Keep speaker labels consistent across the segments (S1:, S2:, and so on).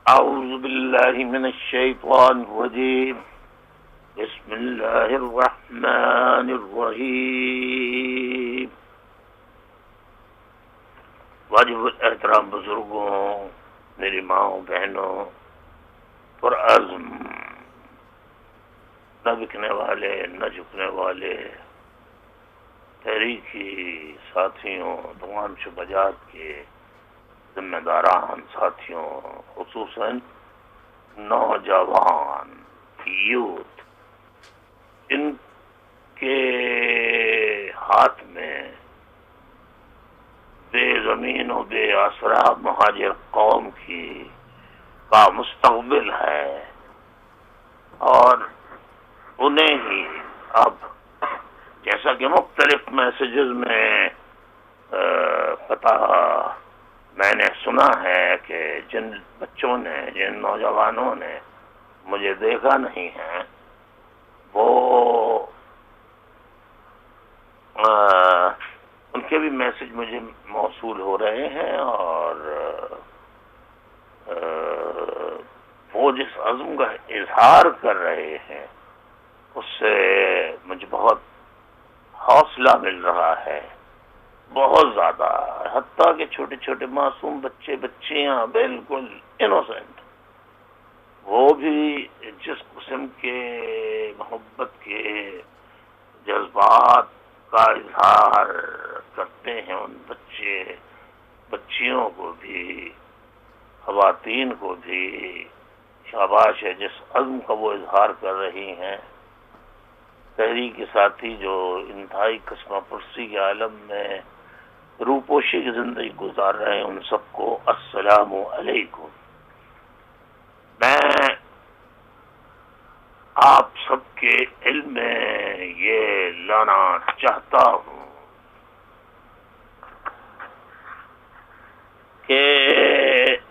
S1: أعوذ بالله من الشيطان الرجيم. بسم الله الرحمن الرحیم. واجب الاحترام بزرگوں، میری ماؤں بہنوں، پرعزم نہ بکنے والے نہ جھکنے والے تحریکی ساتھیوں، تمام شعبجات کے ذمہ داران ساتھیوں، خصوصاً نوجوان یوتھ، ان کے ہاتھ میں بے زمین و بے آسرا مہاجر قوم کا مستقبل ہے، اور انہیں ہی اب جیسا کہ مختلف میسیجز میں پتہ میں نے سنا ہے کہ جن بچوں نے، جن نوجوانوں نے مجھے دیکھا نہیں ہے، وہ ان کے بھی میسج مجھے موصول ہو رہے ہیں، اور وہ جس عزم کا اظہار کر رہے ہیں اس سے مجھے بہت حوصلہ مل رہا ہے، بہت زیادہ. حتیٰ کہ چھوٹے چھوٹے معصوم بچے بچیاں بالکل انوسینٹ، وہ بھی جس قسم کے محبت کے جذبات کا اظہار کرتے ہیں، ان بچیوں کو بھی، خواتین کو بھی شاباش ہے جس عزم کا وہ اظہار کر رہی ہیں. تحریک ساتھی جو انتہائی قسمہ پرسی کے عالم میں روپوشی کی زندگی گزار رہے ہیں، ان سب کو السلام علیکم. میں آپ سب کے علم میں یہ لانا چاہتا ہوں کہ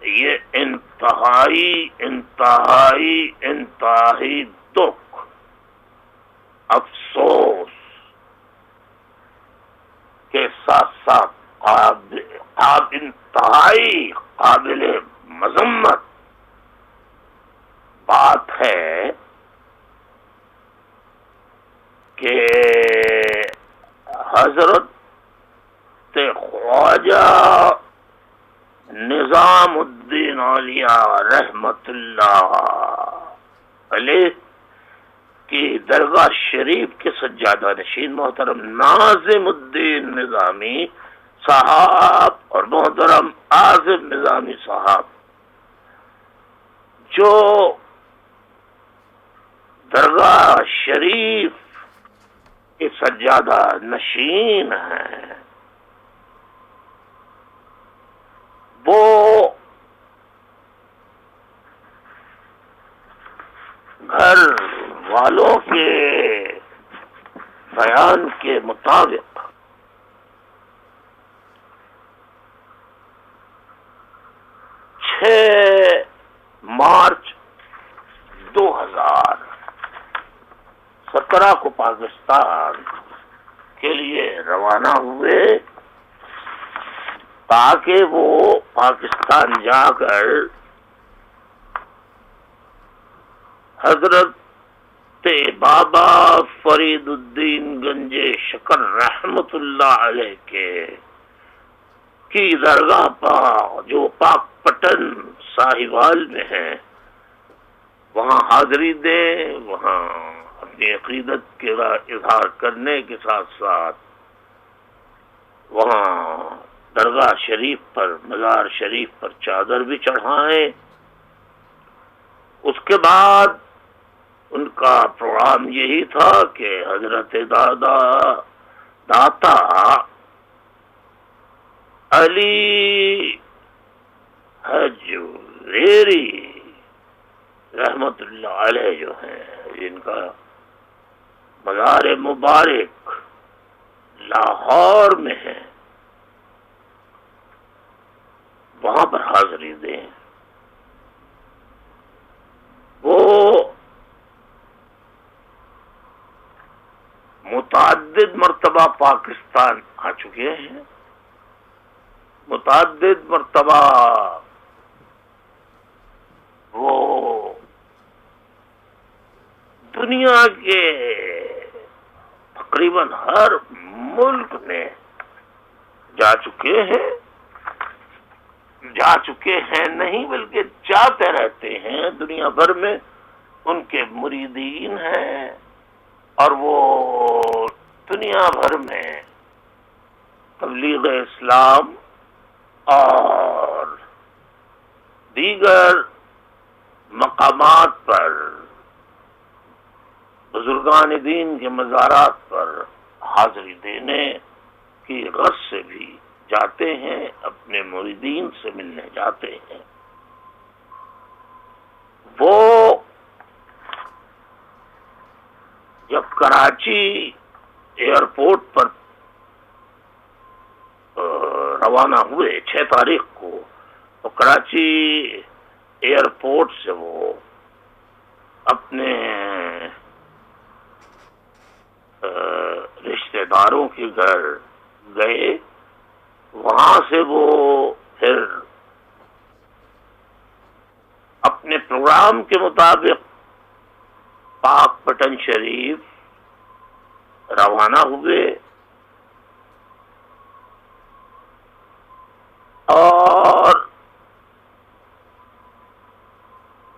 S1: یہ انتہائی دکھ، افسوس کے ساتھ ساتھ انتہائی قابل مذمت بات ہے کہ حضرت خواجہ نظام الدین اولیاء رحمت اللہ علیہ کی درگاہ شریف کے سجادہ نشین محترم ناظم الدین نظامی صاحب اور محترم عاظم نظامی صاحب، جو درگاہ شریف کے سجادہ نشین ہیں، وہ گھر والوں کے بیان کے مطابق 6 مارچ 2017 کو پاکستان کے لیے روانہ ہوئے، تاکہ وہ پاکستان جا کر حضرت بابا فرید الدین گنج شکر رحمت اللہ علیہ کی درگاہ پر، جو پاک پٹن ساہیوال میں ہے، وہاں حاضری دیں، وہاں اپنی عقیدت کا اظہار کرنے کے ساتھ ساتھ وہاں درگاہ شریف پر، مزار شریف پر چادر بھی چڑھائیں. اس کے بعد ان کا پروگرام یہی تھا کہ حضرت داتا علی حجویری رحمت اللہ علیہ جو ہیں، جن کا مزار مبارک لاہور میں ہے، وہاں پر حاضری دیں. وہ متعدد مرتبہ پاکستان آ چکے ہیں، متعدد مرتبہ دنیا کے تقریباً ہر ملک میں جا چکے ہیں نہیں بلکہ جاتے رہتے ہیں. دنیا بھر میں ان کے مریدین ہیں اور وہ دنیا بھر میں تبلیغ اسلام اور دیگر مقامات پر بزرگان دین کے مزارات پر حاضری دینے کی غرض سے بھی جاتے ہیں، اپنے مریدین سے ملنے جاتے ہیں. وہ جب کراچی ایئرپورٹ پر روانہ ہوئے 6 تاریخ کو، تو کراچی ایئرپورٹ سے وہ اپنے رشتہ داروں کے گھر گئے. وہاں سے وہ پھر اپنے پروگرام کے مطابق پاک پٹن شریف روانہ ہوئے اور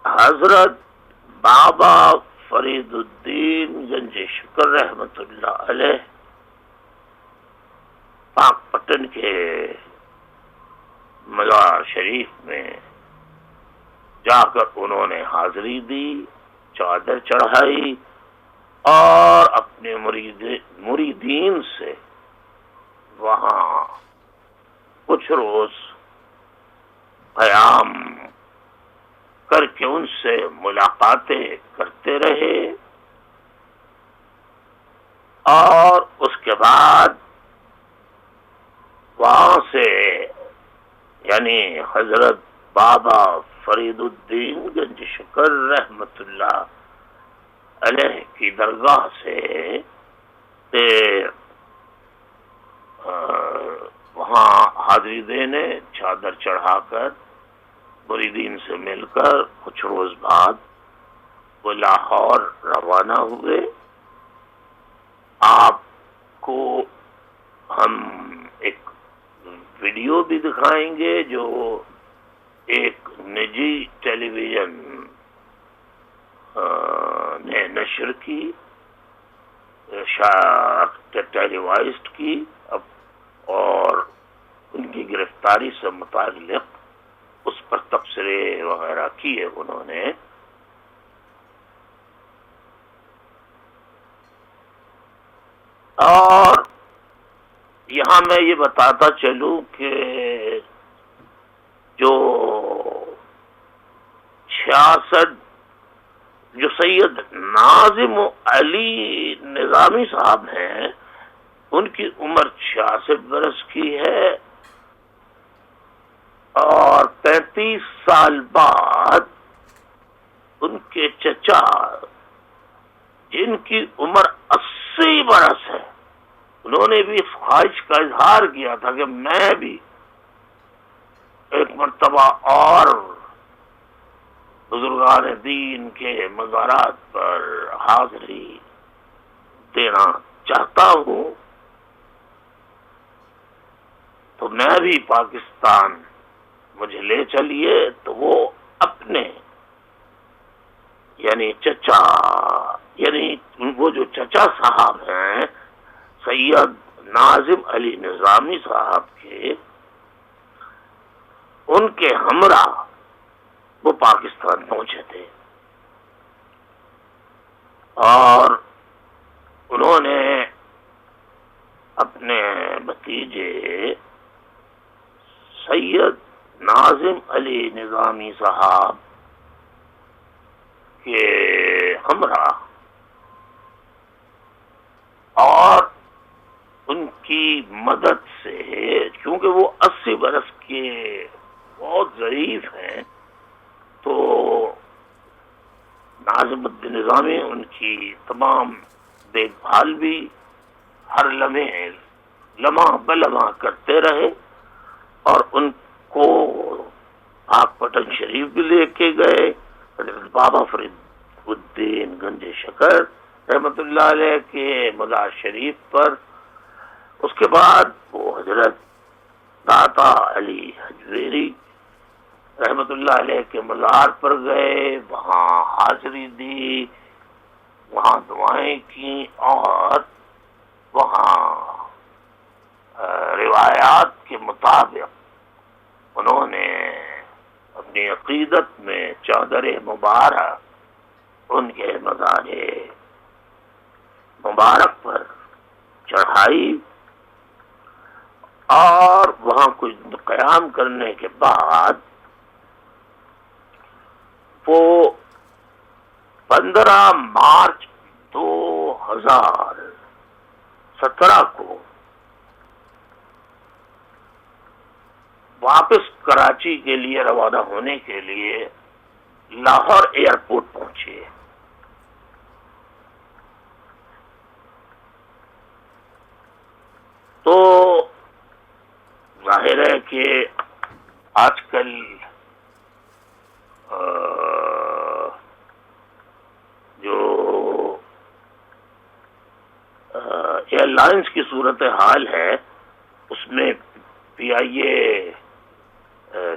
S1: حضرت بابا فرید الدین گنج شکر رحمت اللہ علیہ پاک پٹن کے مزار شریف میں جا کر انہوں نے حاضری دی، چادر چڑھائی اور اپنے مریدین سے وہاں کچھ روز قیام کر کے ان سے ملاقاتیں کرتے رہے. اور اس کے بعد وہاں سے یعنی حضرت بابا فرید الدین گنج شکر رحمت اللہ علیہ کی درگاہ سے وہاں حاضری دینے، چادر چڑھا کر مریدین سے مل کر کچھ روز بعد وہ لاہور روانہ ہوئے. آپ کو ہم ایک ویڈیو بھی دکھائیں گے جو ایک نجی ٹیلی ویژن نے نشر کی، ٹیلی وائزڈ کی، اور ان کی گرفتاری سے متعلق اس پر تبصرے وغیرہ کیے انہوں نے. اور یہاں میں یہ بتاتا چلوں کہ جو 66 جو سید ناظم علی نظامی صاحب ہیں، ان کی عمر 66 برس کی ہے، اور 35 سال بعد ان کے چچا جن کی عمر 80 برس ہے، انہوں نے بھی اس خواہش کا اظہار کیا تھا کہ میں بھی ایک مرتبہ اور بزرگان دین کے مزارات پر حاضری دینا چاہتا ہوں، تو میں بھی پاکستان مجھے لے چلیے. تو وہ اپنے یعنی چچا یعنی وہ جو چچا صاحب ہیں سید ناظم علی نظامی صاحب کے، ان کے ہمراہ وہ پاکستان پہنچے تھے، اور انہوں نے اپنے بھتیجے سید ناظم علی نظامی صاحب کے ہمراہ اور ان کی مدد سے، کیونکہ وہ 80 برس کے بہت ضعیف ہیں، تو ناظم الدین نظامی ان کی تمام دیکھ بھال بھی ہر لمحہ بلمحہ کرتے رہے، اور ان کو پاک پٹن شریف بھی لے کے گئے. حضرت بابا الدین گنج شکر رحمۃ اللہ علیہ کے مزار شریف پر، اس کے بعد وہ حضرت داتا علی حجویری رحمۃ اللہ علیہ کے مزار پر گئے، وہاں حاضری دی، وہاں دعائیں کی، اور وہاں روایات کے مطابق انہوں نے اپنی عقیدت میں چادر مبارک ان کے مزار مبارک پر چڑھائی، اور وہاں کچھ قیام کرنے کے بعد وہ 15 مارچ 2017 کو واپس کراچی کے لیے روانہ ہونے کے لیے لاہور ایئرپورٹ پہنچے۔ تو ظاہر ہے کہ آج کل جو ایئر لائنس کی صورتحال ہے اس میں پی آئی اے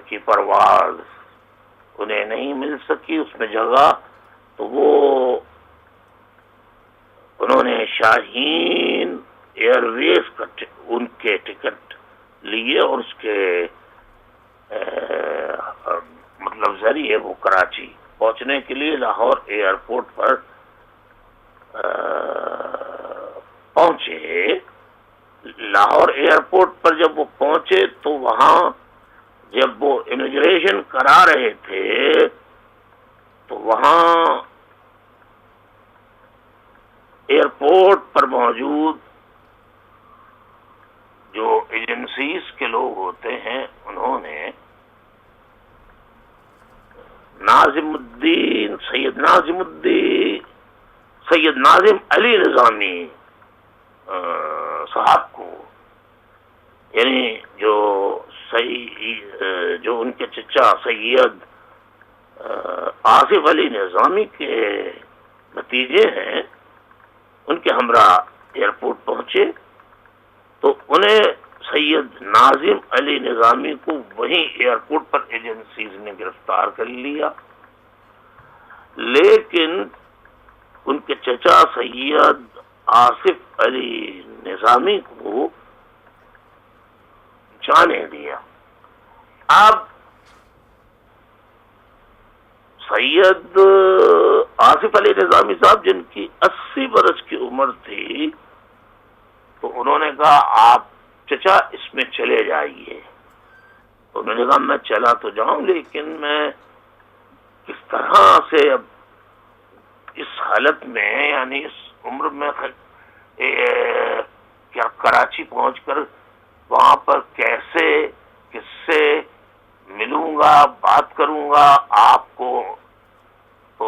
S1: کی پرواز انہیں نہیں مل سکی اس میں جگہ، تو وہ انہوں نے شاہین ایئر ویز کا ان کے ٹکٹ لیے اور اس کے مطلب ذریعے وہ کراچی پہنچنے کے لیے لاہور ایئرپورٹ پر پہنچے۔ لاہور ایئرپورٹ پر جب وہ پہنچے تو وہاں جب وہ امیگریشن کرا رہے تھے تو وہاں ایئرپورٹ پر موجود جو ایجنسیز کے لوگ ہوتے ہیں انہوں نے سید ناظم علی نظامی صاحب کو، یعنی جو ان کے چچا سید آصف علی نظامی کے بھتیجے ہیں، ان کے ہمراہ ایئرپورٹ پہنچے تو انہیں سید ناظم علی نظامی کو وہیں ایئرپورٹ پر ایجنسیز نے گرفتار کر لیا، لیکن ان کے چچا سید آصف علی نظامی کو جانے دیا۔ اب سید آصف علی نظامی صاحب جن کی 80 برس کی عمر تھی، تو انہوں نے کہا آپ چچا اس میں چلے جائیے۔ تو انہوں نے کہا میں چلا تو جاؤں لیکن میں کس طرح سے اب اس حالت میں، یعنی اس عمر میں کیا کراچی پہنچ کر وہاں پر کیسے کس سے ملوں گا، بات کروں گا، آپ کو تو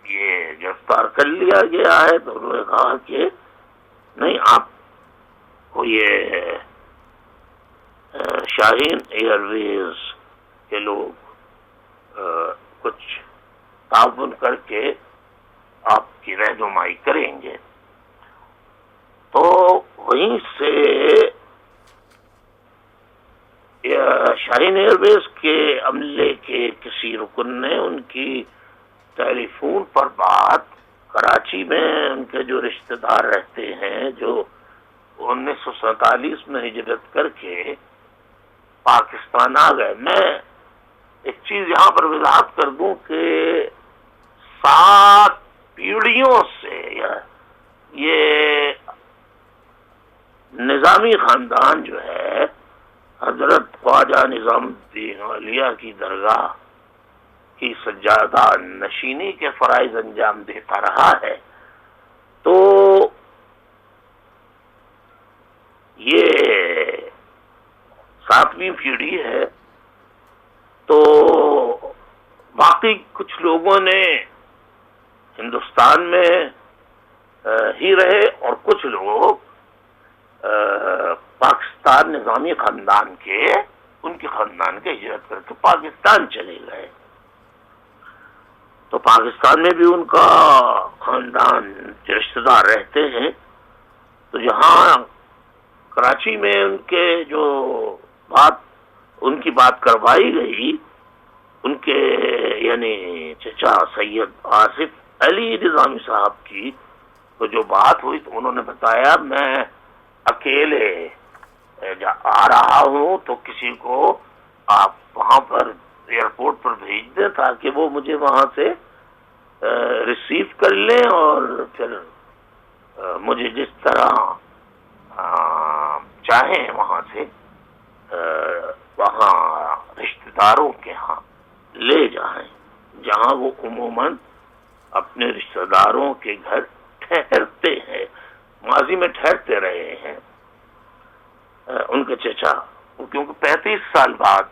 S1: یہ گرفتار کر لیا گیا ہے۔ تو انہوں نے کہا کہ نہیں، آپ کو یہ شاہین ایئر ویز کے لوگ کچھ تعاون کر کے آپ کی رہنمائی کریں گے۔ تو وہیں سے شاہین ایئر ویز کے عملے کے کسی رکن نے ان کی ٹیلی فون پر بات، کراچی میں ان کے جو رشتہ دار رہتے ہیں جو 1947 میں ہجرت کر کے پاکستان آ گئے۔ میں ایک چیز یہاں پر وضاحت کر دوں کہ 7 پیڑھیوں سے یہ نظامی خاندان جو ہے حضرت خواجہ نظام الدین اولیاء کی درگاہ کی سجادہ نشینی کے فرائض انجام دیتا رہا ہے۔ تو یہ 7ویں پیڑھی ہے۔ تو باقی کچھ لوگوں نے ہندوستان میں ہی رہے اور کچھ لوگ پاکستان نظامی خاندان کے، ان کے خاندان کے ہجرت کر کے پاکستان چلے گئے۔ تو پاکستان میں بھی ان کا خاندان رشتے دار رہتے ہیں. تو جہاں کراچی میں ان کی بات کروائی گئی، ان کے یعنی چچا سید آصف علی نظامی صاحب کی، تو جو بات ہوئی تو انہوں نے بتایا میں اکیلے آ رہا ہوں، تو کسی کو آپ وہاں پر ایئرپورٹ پر بھیج دیں تاکہ وہ مجھے وہاں سے ریسیو کر لیں، اور پھر مجھے جس طرح چاہیں وہاں سے وہاں رشتہ داروں کے ہاں لے جائیں، جہاں وہ عموماً اپنے رشتہ داروں کے گھر ٹھہرتے ہیں، ماضی میں ٹھہرتے رہے ہیں. ان کے چچا کیونکہ 35 سال بعد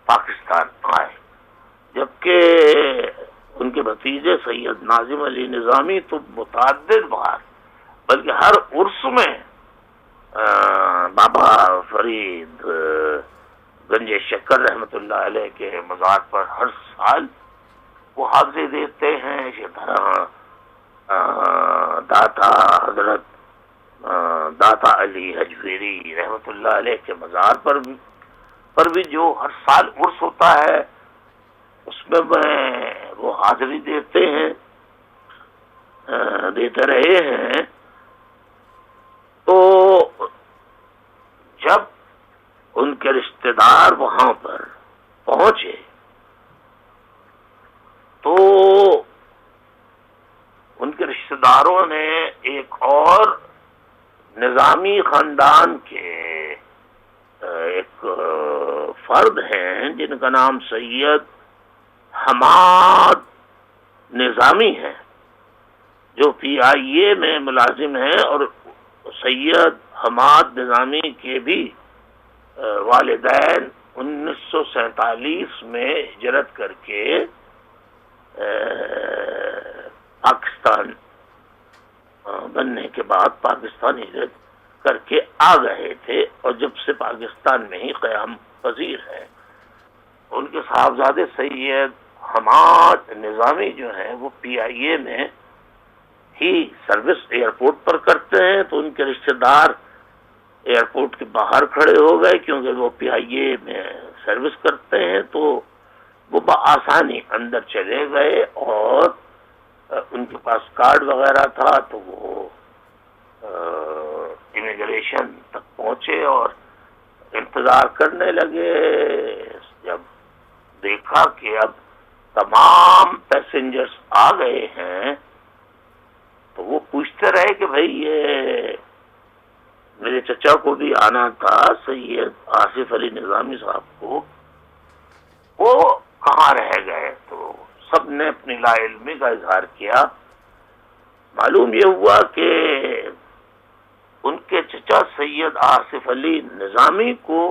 S1: پاکستان آئے، جبکہ ان کے بھتیجے سید ناظم علی نظامی تو متعدد بار، بلکہ ہر عرس میں بابا فرید گنج شکر رحمت اللہ علیہ کے مزار پر ہر سال وہ حاضری دیتے ہیں. اسی طرح داتا حضرت داتا علی حجویری رحمت اللہ علیہ کے مزار پر بھی جو ہر سال عرس ہوتا ہے اس میں وہ حاضری دیتے رہے ہیں. تو جب ان کے رشتہ دار وہاں پر پہنچے تو ان کے رشتہ داروں نے ایک اور نظامی خاندان کے ایک فرد ہیں جن کا نام سید حماد نظامی ہے، جو PIA میں ملازم ہیں، اور سید حماد نظامی کے بھی والدین 1947 میں ہجرت کر کے پاکستان بننے کے بعد پاکستان ہجرت کر کے آ گئے تھے، اور جب سے پاکستان میں ہی قیام پذیر ہے. ان کے صاحبزادے سید حماد نظامی جو ہیں وہ PIA میں ہی سروس ایئرپورٹ پر کرتے ہیں، تو ان کے رشتہ دار ایئرپورٹ کے باہر کھڑے ہو گئے کیونکہ وہ PIA میں سروس کرتے ہیں. تو وہ بآسانی اندر چلے گئے، اور ان کے پاس کارڈ وغیرہ تھا تو وہ امیگریشن تک پہنچے اور انتظار کرنے لگے. جب دیکھا کہ اب تمام پیسنجرز آ گئے ہیں تو وہ پوچھتے رہے کہ بھئی یہ میرے چچا کو بھی آنا تھا، سید آصف علی نظامی صاحب کو، وہ کہاں رہ گئے؟ تو سب نے اپنی لا علمی کا اظہار کیا. معلوم یہ ہوا کہ ان کے چچا سید آصف علی نظامی کو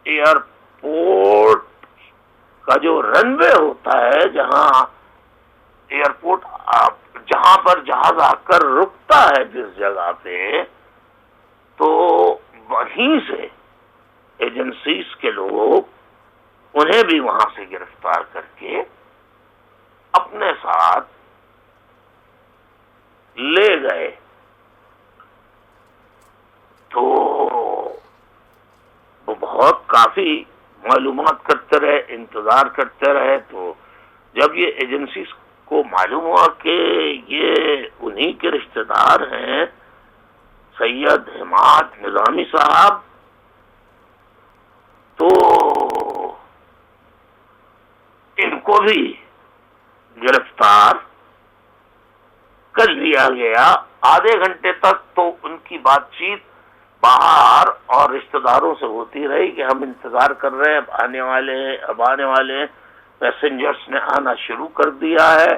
S1: ایئرپورٹ کا جو رن وے ہوتا ہے، جہاں ایئرپورٹ جہاں پر جہاز آ کر رکتا ہے جس جگہ پہ، تو وہیں سے ایجنسیز کے لوگ انہیں بھی وہاں سے گرفتار کر کے اپنے ساتھ لے گئے. تو وہ بہت کافی معلومات کرتے رہے، انتظار کرتے رہے. تو جب یہ ایجنسیز کو معلوم ہوا کہ یہ انہی کے رشتہ دار ہیں سید حماد نظامی صاحب، تو ان کو بھی گرفتار کر لیا گیا. آدھے گھنٹے تک تو ان کی بات چیت باہر اور رشتہ داروں سے ہوتی رہی کہ ہم انتظار کر رہے ہیں، اب آنے والے ہیں، پیسنجرز نے آنا شروع کر دیا ہے،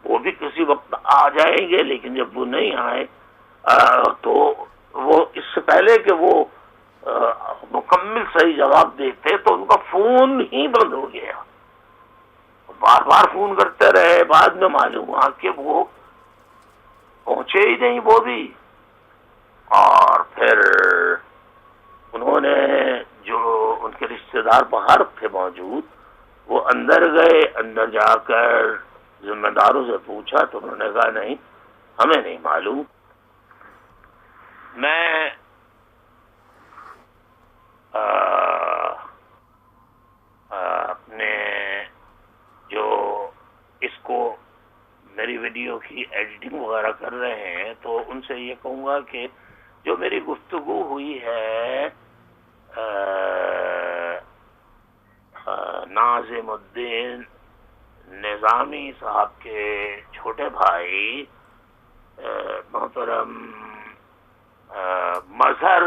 S1: وہ بھی کسی وقت آ جائیں گے. لیکن جب وہ نہیں آئے تو وہ اس سے پہلے کہ وہ مکمل صحیح جواب دیتے تو ان کا فون ہی بند ہو گیا. بار بار فون کرتے رہے، بعد میں معلوم ہوا کہ وہ پہنچے ہی نہیں وہ بھی. اور پھر انہوں نے جو ان کے رشتہ دار باہر تھے موجود، وہ اندر گئے، اندر جا کر ذمہ داروں سے پوچھا تو انہوں نے کہا نہیں ہمیں نہیں معلوم. میں اپنے جو اس کو میری ویڈیو کی ایڈیٹنگ وغیرہ کر رہے ہیں تو ان سے یہ کہوں گا کہ جو میری گفتگو ہوئی ہے ناظم الدین نظامی صاحب کے چھوٹے بھائی محترم مظہر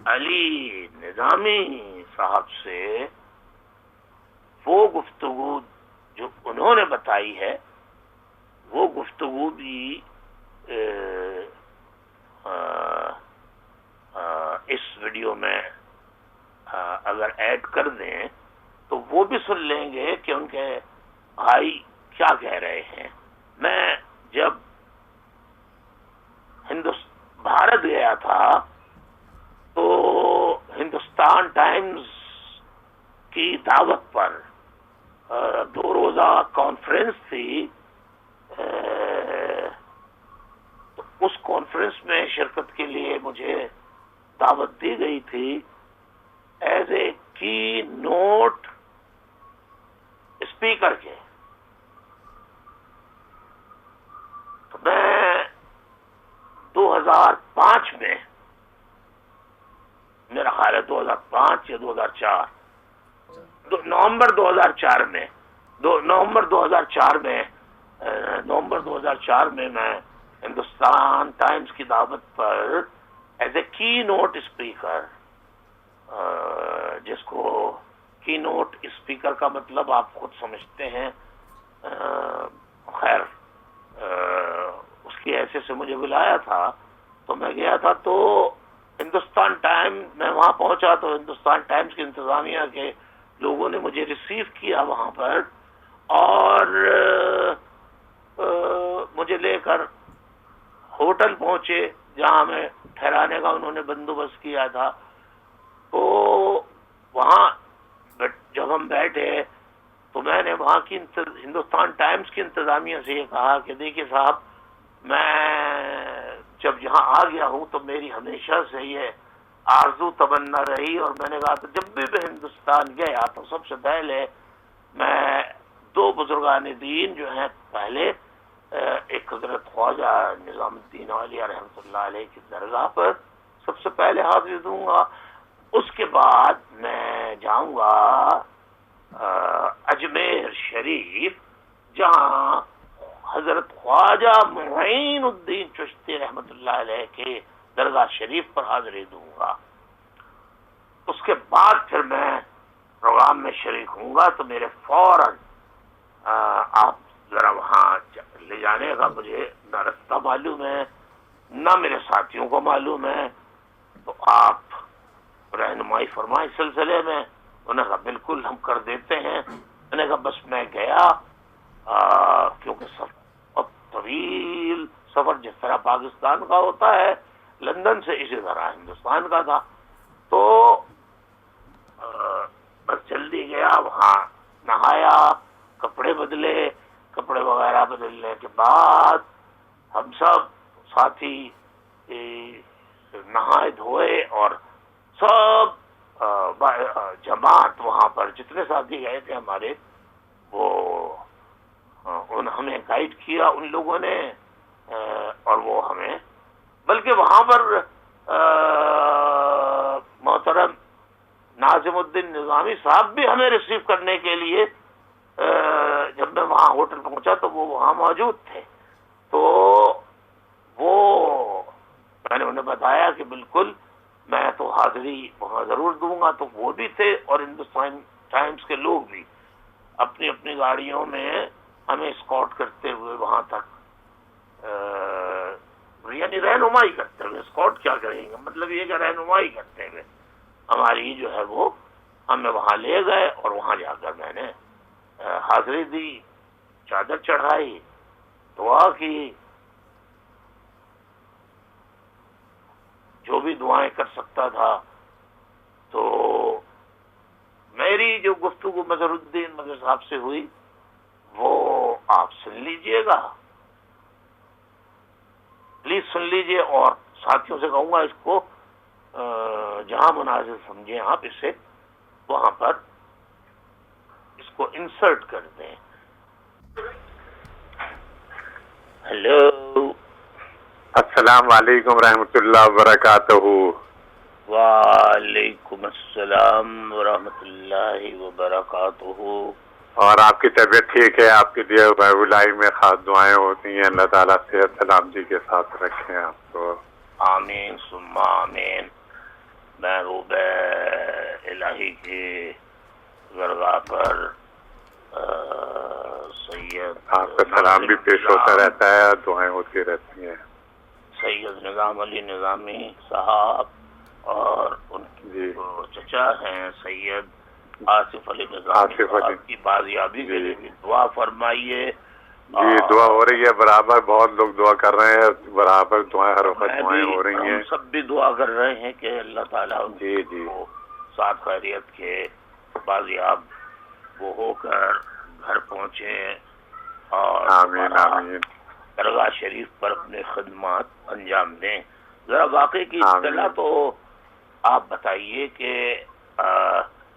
S1: علی نظامی صاحب سے، وہ گفتگو جو انہوں نے بتائی ہے وہ گفتگو بھی اس ویڈیو میں اگر ایڈ کر دیں تو وہ بھی سن لیں گے کہ ان کے بھائی کیا کہہ رہے ہیں. میں جب بھارت گیا تھا تو ہندوستان ٹائمز کی دعوت پر 2 روزہ کانفرنس تھی، تو اس کانفرنس میں شرکت کے لیے مجھے دعوت دی گئی تھی ایز اے کی نوٹ اسپیکر کے. تو میں 2005 میں، میرا خیال ہے 2005 یا 2004، نومبر 2004 میں میں ہندوستان ٹائمز کی دعوت پر ایز اے کی نوٹ اسپیکر، جس کو کی نوٹ اسپیکر کا مطلب آپ خود سمجھتے ہیں، خیر اس کی ایسے سے مجھے بلایا تھا تو میں گیا تھا. تو ہندوستان ٹائم میں وہاں پہنچا تو ہندوستان ٹائمز کی انتظامیہ کے لوگوں نے مجھے ریسیو کیا وہاں پر، اور مجھے لے کر ہوٹل پہنچے جہاں میں ٹھہرانے کا انہوں نے بندوبست کیا تھا. تو وہاں جب ہم بیٹھے تو میں نے وہاں کی ہندوستان ٹائمز کی انتظامیہ سے یہ کہا کہ دیکھیے صاحب، میں جب یہاں آ گیا ہوں تو میری ہمیشہ سے یہ آرزو تمنا رہی، اور میں نے کہا تو جب بھی میں ہندوستان گیا تو سب سے پہلے میں 2 بزرگان دین جو ہیں، پہلے ایک حضرت خواجہ نظام الدین اولیاء رحمۃ اللہ علیہ کی درگاہ پر سب سے پہلے حاضری دوں گا. اس کے بعد میں جاؤں گا اجمیر شریف، جہاں حضرت خواجہ معین الدین چشتی رحمۃ اللہ علیہ کے درگاہ شریف پر حاضری دوں گا. اس کے بعد پھر میں پروگرام میں شریک ہوں گا. تو میرے فوراً آپ ذرا وہاں لے جانے کا، مجھے نہ رستہ معلوم ہے نہ میرے ساتھیوں کو معلوم ہے، تو آپ رہنمائی فرمائیں سلسلے میں. انہوں نے کہا بالکل ہم کر دیتے ہیں. میں نے کہا بس میں گیا، کیونکہ سفر بہت طویل سفر جس طرح پاکستان کا ہوتا ہے، لندن سے اسی طرح ہندوستان کا تھا. تو بس جلدی گیا، وہاں نہایا، کپڑے بدلے، کپڑے وغیرہ بدلنے کے بعد ہم سب ساتھی نہائے دھوئے، اور سب جماعت وہاں پر جتنے ساتھی گئے تھے ہمارے، وہ ہمیں گائیڈ کیا ان لوگوں نے، اور وہ ہمیں، بلکہ وہاں پر محترم ناظم الدین نظامی صاحب بھی ہمیں ریسیو کرنے کے لیے، جب میں وہاں ہوٹل پہنچا تو وہ وہاں موجود تھے. تو وہ میں نے انہیں بتایا کہ بالکل میں تو حاضری وہاں ضرور دوں گا. تو وہ بھی تھے، اور ہندوستان ٹائمز کے لوگ بھی اپنی اپنی گاڑیوں میں ہمیں اسکارٹ کرتے ہوئے وہاں تک، یعنی رہنمائی کرتے ہوئے، اسکارٹ کیا کریں گے، مطلب یہ کہ رہنمائی کرتے ہوئے ہماری جو ہے وہ ہمیں وہاں لے گئے. اور وہاں جا کر میں نے حاضری دی، چادر چڑھائی، دعا کی، جو بھی دعائیں کر سکتا تھا. تو میری جو گفتگو گفتگو مظہر الدین مدر صاحب سے ہوئی وہ آپ سن لیجئے گا، پلیز سن لیجئے، اور ساتھیوں سے کہوں گا اس کو جہاں مناسب سمجھیں آپ اسے وہاں پر اس کو انسرٹ کر دیں۔ ہیلو،
S2: السلام علیکم رحمۃ اللہ وبرکاتہ۔
S1: وعلیکم السلام ورحمۃ اللہ وبرکاتہ۔
S2: اور آپ کی طبیعت ٹھیک ہے؟ آپ کے لیے بلائی میں خاص دعائیں ہوتی ہیں، اللہ تعالیٰ صحت سلامتی کے ساتھ رکھیں آپ کو۔
S1: آمین ثم آمین۔ محبوب الہی کی درگاہ پر سید
S2: آپ کا سلام بھی پیش ہوتا رہتا ہے، دعائیں ہوتی رہتی ہیں۔
S1: سید نظام علی نظامی صاحب اور ان کی چچا ہیں سید آصف علی نظامی صاحب کی بازیابی کے لیے بھی دعا فرمائیے۔
S2: جی دعا ہو رہی ہے برابر، بہت لوگ دعا کر رہے ہیں، برابر دعائیں ہر وقت دعائیں ہو رہی ہیں۔
S1: ہم سب بھی دعا کر رہے ہیں کہ اللہ تعالیٰ ان کو ساتھ خیریت کے بازیاب وہ ہو کر گھر پہنچے اور
S2: آمین آمین
S1: درگاہ شریف پر اپنے خدمات انجام دیں۔ ذرا واقعی کی اطلاع تو آپ بتائیے کہ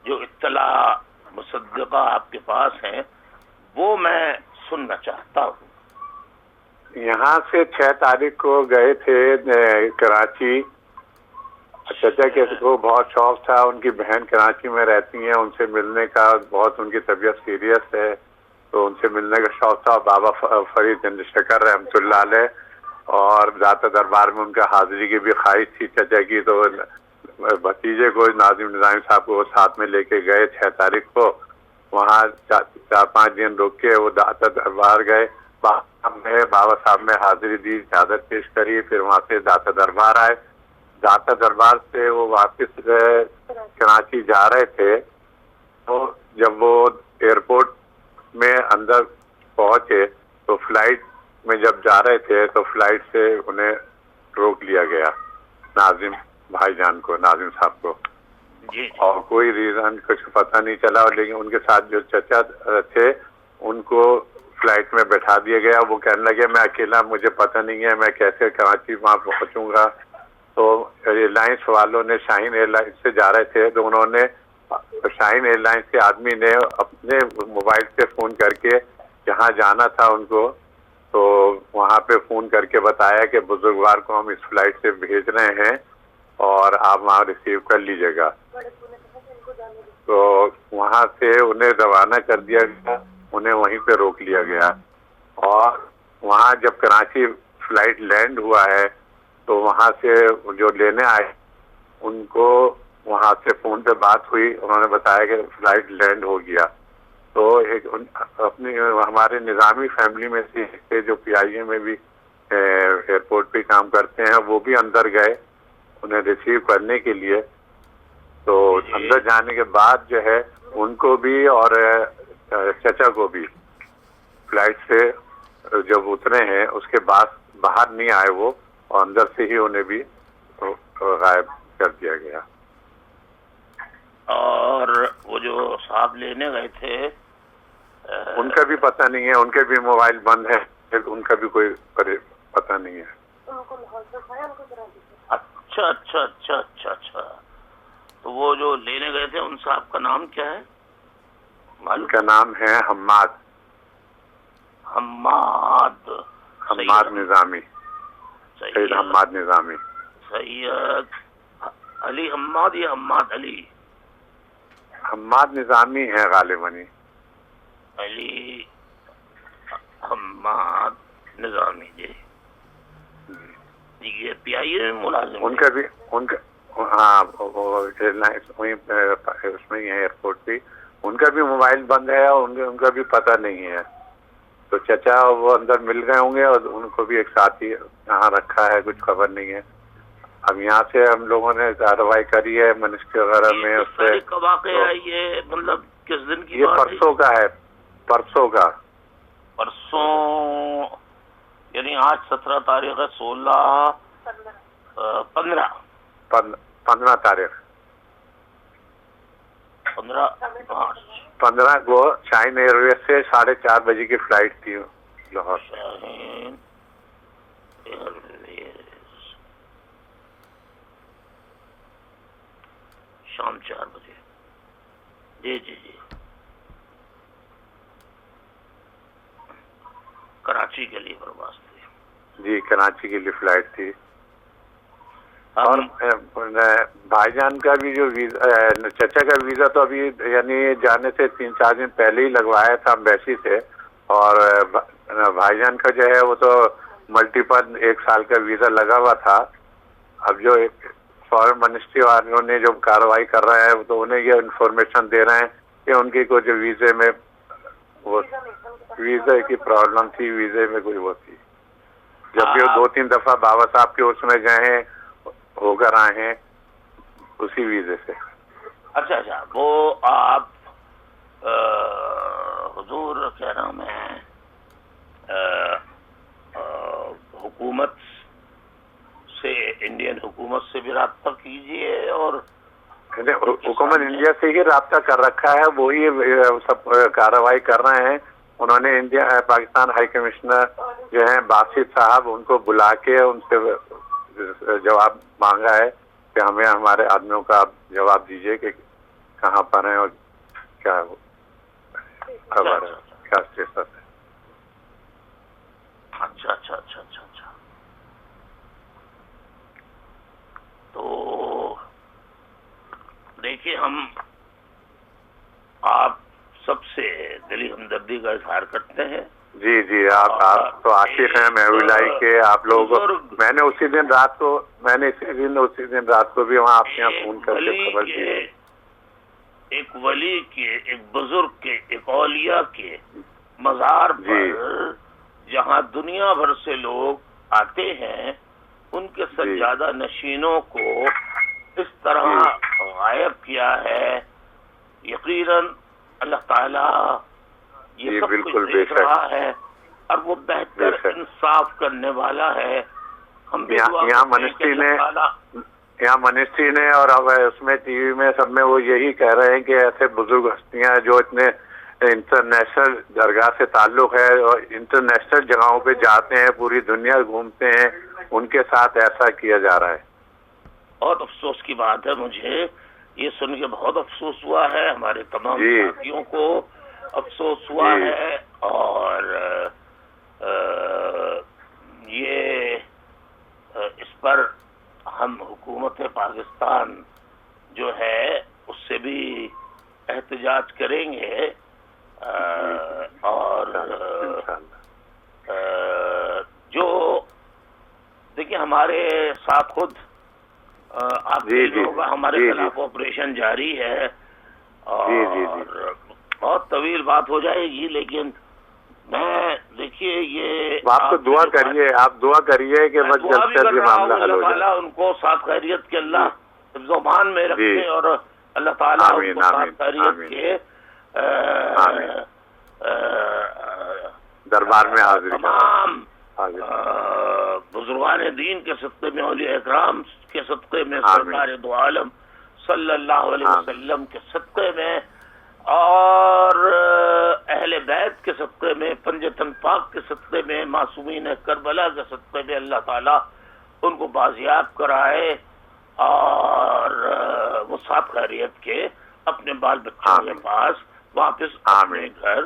S1: جو اطلاع مصدقہ آپ کے پاس ہیں وہ میں سننا چاہتا ہوں۔
S2: یہاں سے 6 تاریخ کو گئے تھے کراچی، چچا کے کو بہت شوق تھا، ان کی بہن کراچی میں رہتی ہیں، ان سے ملنے کا، بہت ان کی طبیعت سیریس ہے تو ان سے ملنے کا شوق تھا۔ بابا فرید شکر رحمۃ اللہ علیہ اور ذات دربار میں ان کا حاضری کی بھی خواہش تھی چچا کی، تو بھتیجے کو ناظم نظامی صاحب کو ساتھ میں لے کے گئے 6 تاریخ کو۔ وہاں 4-5 دن رک کے وہ ذات دربار گئے، بابا صاحب نے حاضری دی، شہادت پیش کری، پھر وہاں سے ذات دربار آئے۔ ذات دربار سے وہ واپس کراچی جا رہے تھے، تو جب وہ ایئرپورٹ میں اندر پہنچے تو فلائٹ میں جب جا رہے تھے تو فلائٹ سے انہیں روک لیا گیا، ناظم بھائی جان کو، ناظم صاحب کو، اور کوئی ریزن کچھ پتہ نہیں چلا، لیکن ان کے ساتھ جو چچا تھے ان کو فلائٹ میں بیٹھا دیا گیا۔ وہ کہنے لگے میں اکیلا، مجھے پتہ نہیں ہے میں کیسے کراچی وہاں پہنچوں گا۔ تو ایئر لائنس والوں نے، شاہین ایئر لائنس سے جا رہے تھے تو انہوں نے، شاہین ایئر لائنس کے آدمی نے اپنے موبائل سے فون کر کے جہاں جانا تھا ان کو، تو وہاں پہ فون کر کے بتایا کہ بزرگوار کو ہم اس فلائٹ سے بھیج رہے ہیں اور آپ وہاں ریسیو کر لیجیے گا۔ تو وہاں سے انہیں روانہ کر دیا گیا، انہیں وہیں پہ روک لیا گیا، اور وہاں جب کراچی فلائٹ لینڈ ہوا ہے تو وہاں سے جو لینے آئے ان کو وہاں سے فون پہ بات ہوئی، انہوں نے بتایا کہ فلائٹ لینڈ ہو گیا۔ تو ایک اپنی ہمارے نظامی فیملی میں سے جو پی آئی اے میں بھی ایئرپورٹ پہ کام کرتے ہیں، وہ بھی اندر گئے انہیں ریسیو کرنے کے لیے۔ تو اندر جانے کے بعد جو ہے ان کو بھی اور چچا کو بھی فلائٹ سے جب اترے ہیں اس کے بعد باہر نہیں آئے وہ، اور اندر سے ہی انہیں بھی غائب کر دیا گیا۔
S1: اور وہ جو صاحب لینے گئے تھے
S2: ان کا بھی پتہ نہیں ہے، ان کے بھی موبائل بند ہے، ان کا بھی کوئی پتہ نہیں ہے۔
S1: اچھا اچھا اچھا اچھا اچھا، تو وہ جو لینے گئے تھے ان صاحب کا نام کیا ہے؟
S2: ان کا نام ہے حماد نظامی، سید حماد نظامی،
S1: سید علی حماد یا حماد علی؟
S2: حماد نظامی ہے غالباً،
S1: علی حماد نظامی۔ جی یہ پی آئی اے میں ملازم،
S2: ان کا بھی، ان کا ہاں ایئر لائنس وہیں اس میں ہی ہے ایئرپورٹ پہ، ان کا بھی موبائل بند ہے اور ان کا بھی پتہ نہیں ہے۔ تو چچا وہ اندر مل گئے ہوں گے اور ان کو بھی ایک ساتھی یہاں رکھا ہے، کچھ خبر نہیں ہے۔ اب یہاں سے ہم لوگوں نے کارروائی کری ہے منسٹری وغیرہ میں، اس سے
S1: یہ مطلب کس دن کی
S2: یہ پرسوں کا ہے، پرسوں کا،
S1: پرسوں یعنی آج 17 تاریخ ہے، 16 15
S2: 15 تاریخ 15 کو شاہین ایئر ویز سے 4:30 بجے کی فلائٹ تھی لاہور سے.
S1: شاہین ایئر ویز شام 4 بجے. جی جی جی. کراچی کے لیے پرواز تھی.
S2: جی کراچی کے لیے فلائٹ تھی. اور بھائی جان کا بھی جو ویزا، چچا کا ویزا تو ابھی یعنی جانے سے 3-4 دن پہلے ہی لگوایا تھا امبیسی سے. اور بھائی جان کا جو ہے وہ تو ملٹیپل 1 سال کا ویزا لگا ہوا تھا. اب جو فارن منسٹری والوں نے جو کارروائی کر رہا ہے تو انہیں یہ انفارمیشن دے رہے ہیں کہ ان کی کچھ ویزے میں وہ ویزے کی پرابلم تھی، ویزے میں کوئی وہ تھی. جب بھی وہ 2-3 دفعہ بابا صاحب کے اس میں گئے ہیں ہو کر آئے ہیں اسی ویزے سے.
S1: اچھا وہ آپ حضور کیا نام ہے حکومت سے، انڈین حکومت سے بھی رابطہ کیجئے. اور
S2: حکومت انڈیا سے ہی رابطہ کر رکھا ہے، وہی سب کارروائی کر رہے ہیں. انہوں نے پاکستان ہائی کمشنر جو ہیں باسط صاحب، ان کو بلا کے ان سے جواب مانگا ہے کہ ہمیں ہمارے آدمیوں کا آپ جواب دیجیے کہ کہاں پر ہیں اور کیا خبر ہے، کیا اسٹیٹس ہے.
S1: اچھا. تو دیکھیے ہم آپ سب سے دلی ہمدردی کا اظہار کرتے ہیں.
S2: جی آپ تو عاشق ہیں محولائی کے. آپ لوگ میں نے اسی دن رات کو بھی وہاں آپ کے یہاں فون کر کے خبر دی.
S1: ایک ولی کے، ایک بزرگ کے، ایک اولیاء کے مزار پر جہاں دنیا بھر سے لوگ آتے ہیں، ان کے سجادہ نشینوں کو اس طرح غائب کیا ہے. یقیناً اللہ تعالیٰ یہ سب کچھ دیکھ رہا ہے اور وہ بہتر انصاف کرنے والا ہے. ہم بھی
S2: یہاں منسٹری نے اور اب اس میں ٹی وی میں سب میں وہ یہی کہہ رہے ہیں کہ ایسے بزرگ ہستیاں جو اتنے انٹرنیشنل درگاہ سے تعلق ہے اور انٹرنیشنل جگہوں پہ جاتے ہیں، پوری دنیا گھومتے ہیں، ان کے ساتھ ایسا کیا جا رہا ہے.
S1: بہت افسوس کی بات ہے. مجھے یہ سن کے بہت افسوس ہوا ہے، ہمارے تمام ساتھیوں کو افسوس ہوا ہے. اور یہ اس پر ہم حکومت پاکستان جو ہے اس سے بھی احتجاج کریں گے. اور جو دیکھیں ہمارے ساتھ خود آپ کے لوگ ہمارے خلاف آپریشن جاری ہے اور بہت طویل بات ہو جائے گی، لیکن میں دیکھیے یہ
S2: آپ کو دعا کریے کہ بس جلد سے جلد معاملہ حل ہو جائے.
S1: اللہ ان کو ساتھ خیریت کے اللہ حفظ و امان میں رکھے اور اللہ تعالیٰ ان کو ساتھ خیریت کے
S2: دربار میں حاضر
S1: تمام بزرگان دین کے صدقے میں، اولیاء اکرام کے صدقے میں، سرکار دو عالم صلی اللہ علیہ وسلم کے صدقے میں اور اہل بیت کے صدقے میں، پنجتن پاک کے صدقے میں، معصومین کربلا کے صدقے میں اللہ تعالیٰ ان کو بازیاب کرائے اور وہ ساتھ خیریت کے اپنے بال بچوں کے پاس واپس اپنے گھر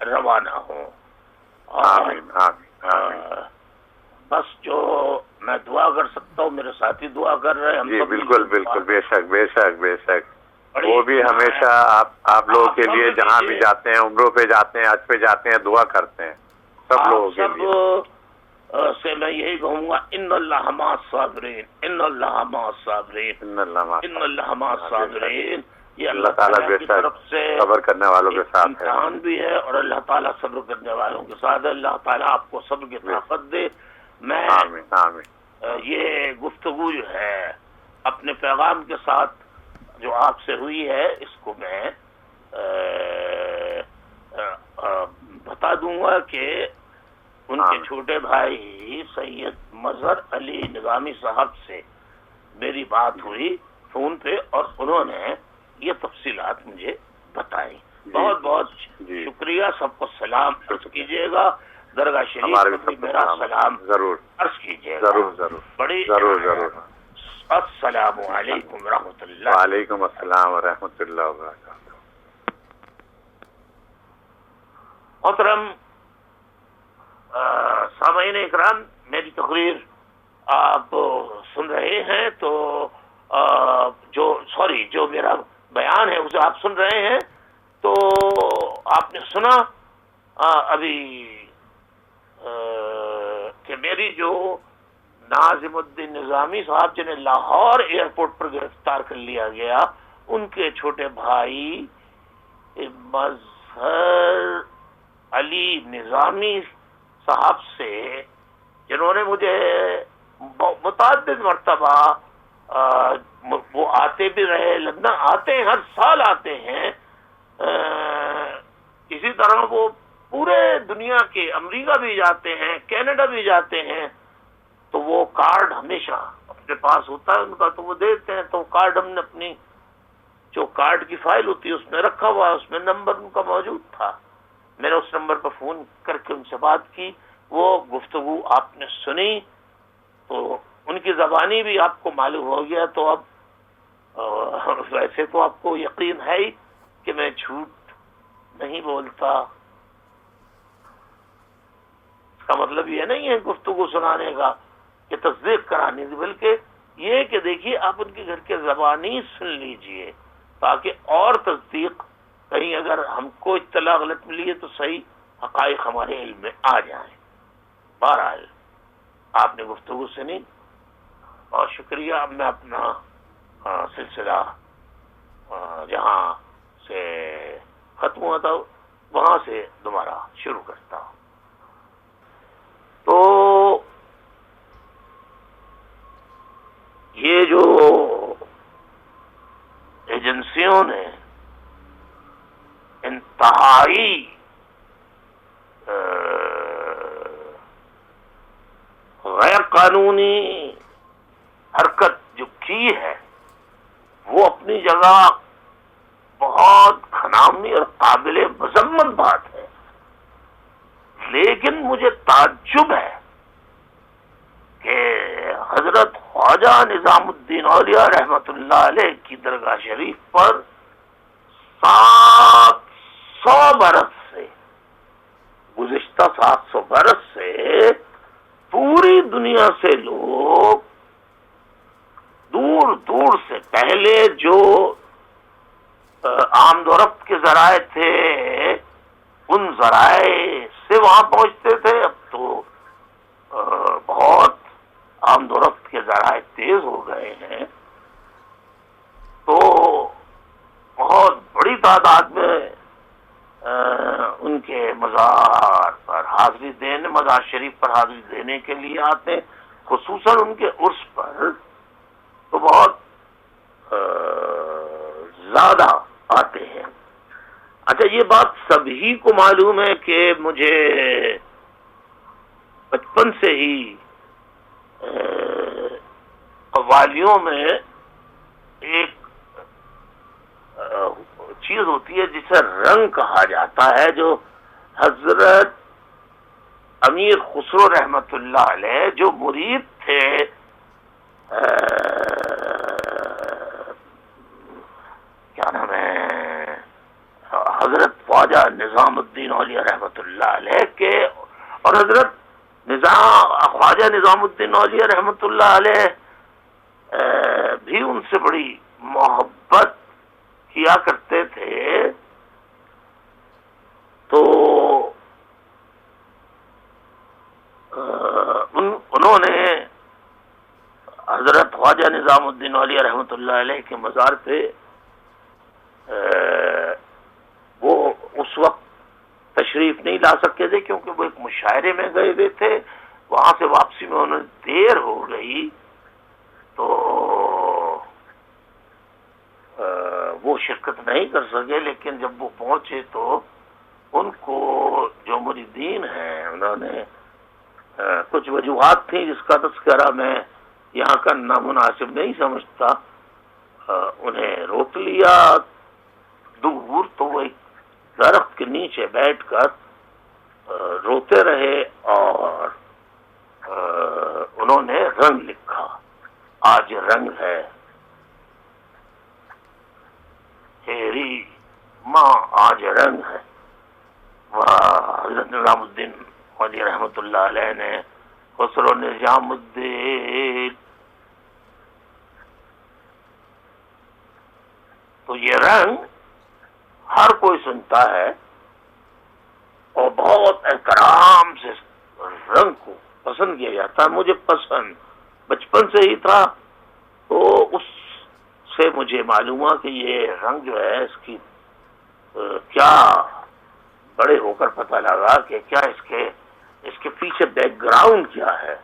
S1: روانہ ہوں. بس جو میں دعا کر سکتا ہوں، میرے ساتھی دعا کر رہے ہیں.
S2: بالکل بے شک. وہ بھی ہمیشہ آپ لوگوں کے لیے جہاں بھی جاتے ہیں، عمروں پہ جاتے ہیں، حج پہ جاتے ہیں، دعا کرتے ہیں سب لوگوں کے لیے.
S1: سے میں یہی کہوں گا، ان اللہ مع الصابرین، ان اللہ مع الصابرین، ان اللہ مع الصابرین. یہ اللہ تعالیٰ کی طرف سے
S2: صبر کرنے والوں کے ساتھ
S1: امتحان بھی ہے اور اللہ تعالیٰ صبر کرنے والوں کے ساتھ. اللہ تعالیٰ آپ کو صبر کی طاقت دے. میں یہ گفتگو جو ہے اپنے پیغام کے ساتھ جو آپ سے ہوئی ہے اس کو میں بتا دوں گا کہ ان کے چھوٹے بھائی سید مظہر علی نظامی صاحب سے میری بات ہوئی فون پہ اور انہوں نے تفصیلات مجھے بتائیں. بہت بہت شکریہ. سب کو سلام عرض کیجیے گا. درگاہ شریف پر بھی میرا سلام
S2: ضرور
S1: عرض کیجیے گا.
S2: ضرور
S1: بڑی
S2: ضرور.
S1: السلام علیکم ورحمۃ اللہ.
S2: وعلیکم السلام ورحمۃ اللہ وبرکاتہ.
S1: محترم سامعین اکرام، میری تقریر آپ سن رہے ہیں تو جو میرا بیان ہے اسے آپ سن رہے ہیں. تو آپ نے سنا ابھی کہ میری جو ناظم الدین نظامی صاحب جنہیں لاہور ایئرپورٹ پر گرفتار کر لیا گیا، ان کے چھوٹے بھائی مظہر علی نظامی صاحب سے، جنہوں نے مجھے متعدد مرتبہ وہ آتے بھی رہے، لندن آتے ہیں، ہر سال آتے ہیں، اسی طرح وہ پورے دنیا کے امریکہ بھی جاتے ہیں، کینیڈا بھی جاتے ہیں، تو وہ کارڈ ہمیشہ اپنے پاس ہوتا ہے ان کا، تو وہ دیتے ہیں. تو کارڈ ہم نے اپنی جو کارڈ کی فائل ہوتی ہے اس میں رکھا ہوا، اس میں نمبر ان کا موجود تھا. میں نے اس نمبر پر فون کر کے ان سے بات کی. وہ گفتگو آپ نے سنی تو ان کی زبانی بھی آپ کو معلوم ہو گیا. تو اب ویسے تو آپ کو یقین ہے ہی کہ میں جھوٹ نہیں بولتا. اس کا مطلب یہ نہیں ہے گفتگو سنانے کا کہ تصدیق کرانی تھی، بلکہ یہ کہ دیکھیے آپ ان کے گھر کے زبانی سن لیجئے تاکہ اور تصدیق، کہیں اگر ہم کو اطلاع غلط ملی ہے تو صحیح حقائق ہمارے علم میں آ جائیں. بہرحال آپ نے گفتگو سنی اور شکریہ. اب میں اپنا سلسلہ جہاں سے ختم ہوا تھا وہاں سے دوبارہ شروع کرتا ہوں. تو یہ جو ایجنسیوں نے انتہائی غیر قانونی حرکت جو کی ہے وہ اپنی جگہ بہت گھناؤنی اور قابل مذمت بات ہے، لیکن مجھے تعجب ہے کہ حضرت خواجہ نظام الدین اولیاء رحمت اللہ علیہ کی درگاہ شریف پر 700 برس سے، گزشتہ 700 برس سے پوری دنیا سے لوگ دور دور سے، پہلے جو آمد و رفت کے ذرائع تھے ان ذرائع سے وہاں پہنچتے تھے، اب تو بہت آمد و رفت کے ذرائع تیز ہو گئے ہیں، تو بہت بڑی تعداد میں ان کے مزار پر حاضری دینے، مزار شریف پر حاضری دینے کے لیے آتے ہیں، خصوصاً ان کے عرس پر تو بہت زیادہ آتے ہیں. اچھا، یہ بات سبھی کو معلوم ہے کہ مجھے بچپن سے ہی قوالیوں میں ایک چیز ہوتی ہے جسے رنگ کہا جاتا ہے، جو حضرت امیر خسرو رحمت اللہ علیہ جو مرید تھے کیا نام ہے، حضرت خواجہ نظام الدین اولیاء رحمت اللہ علیہ کے، اور حضرت خواجہ نظام الدین اولیاء رحمت اللہ علیہ بھی ان سے بڑی محبت کیا کرتے تھے. تو انہوں نے حضرت خواجہ نظام الدین اولیاء رحمت اللہ علیہ کے مزار پہ وہ اس وقت تشریف نہیں لا سکتے تھے کیونکہ وہ ایک مشاعرے میں گئے ہوئے تھے، وہاں سے واپسی میں انہیں دیر ہو گئی، تو وہ شرکت نہیں کر سکے. لیکن جب وہ پہنچے تو ان کو جو مریدین ہیں انہوں نے کچھ وجوہات تھیں جس کا تذکرہ میں یہاں کا نامناسب نہیں سمجھتا، انہیں روک لیا درخت کے نیچے بیٹھ کر روتے رہے اور انہوں نے رنگ لکھا. آج رنگ ہے تیری ماں، آج رنگ ہے. حضرت نظام الدین مودودی رحمۃ اللہ علیہ نے خسرو نظام الدین. تو یہ رنگ ہر کوئی سنتا ہے اور بہت احترام سے رنگ کو پسند کیا جاتا ہے. مجھے پسند بچپن سے ہی تھا، تو اس سے مجھے معلوم ہوا کہ یہ رنگ جو ہے اس کی کیا، بڑے ہو کر پتہ لگا کہ کیا اس کے پیچھے بیک گراؤنڈ کیا ہے.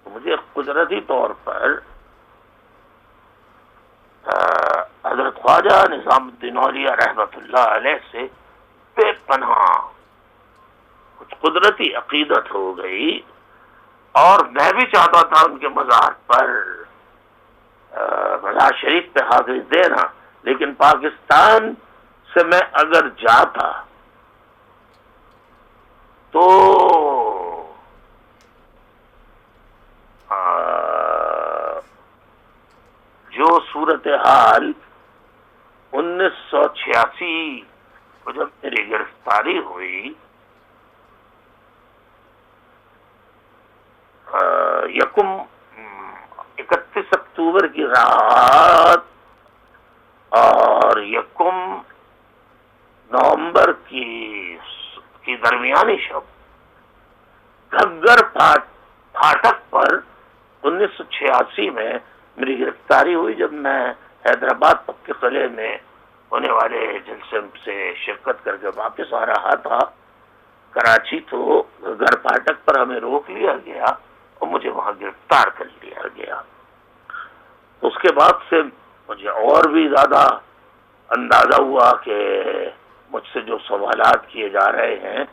S1: تو مجھے قدرتی طور پر حضرت خواجہ نظام الدین اولیاء رحمۃ اللہ علیہ سے بے پناہ کچھ قدرتی عقیدت ہو گئی، اور میں بھی چاہتا تھا ان کے مزار پر مزار شریف پہ حاضری دینا، لیکن پاکستان سے میں اگر جاتا تو جو صورتحال 1986 کو جب میری گرفتاری ہوئی، یکم 31 اکتوبر کی رات اور یکم نومبر کی درمیانی شب گھگر پھاٹک پر 1986 میں میری گرفتاری ہوئی، جب میں حیدرآباد پکے قلعے میں ہونے والے جلسے سے شرکت کر کے واپس آ رہا تھا کراچی. تو گھگر پھاٹک پر ہمیں روک لیا گیا اور مجھے وہاں گرفتار کر لیا گیا. اس کے بعد سے مجھے اور بھی زیادہ اندازہ ہوا کہ مجھ سے جو سوالات کیے جا رہے ہیں،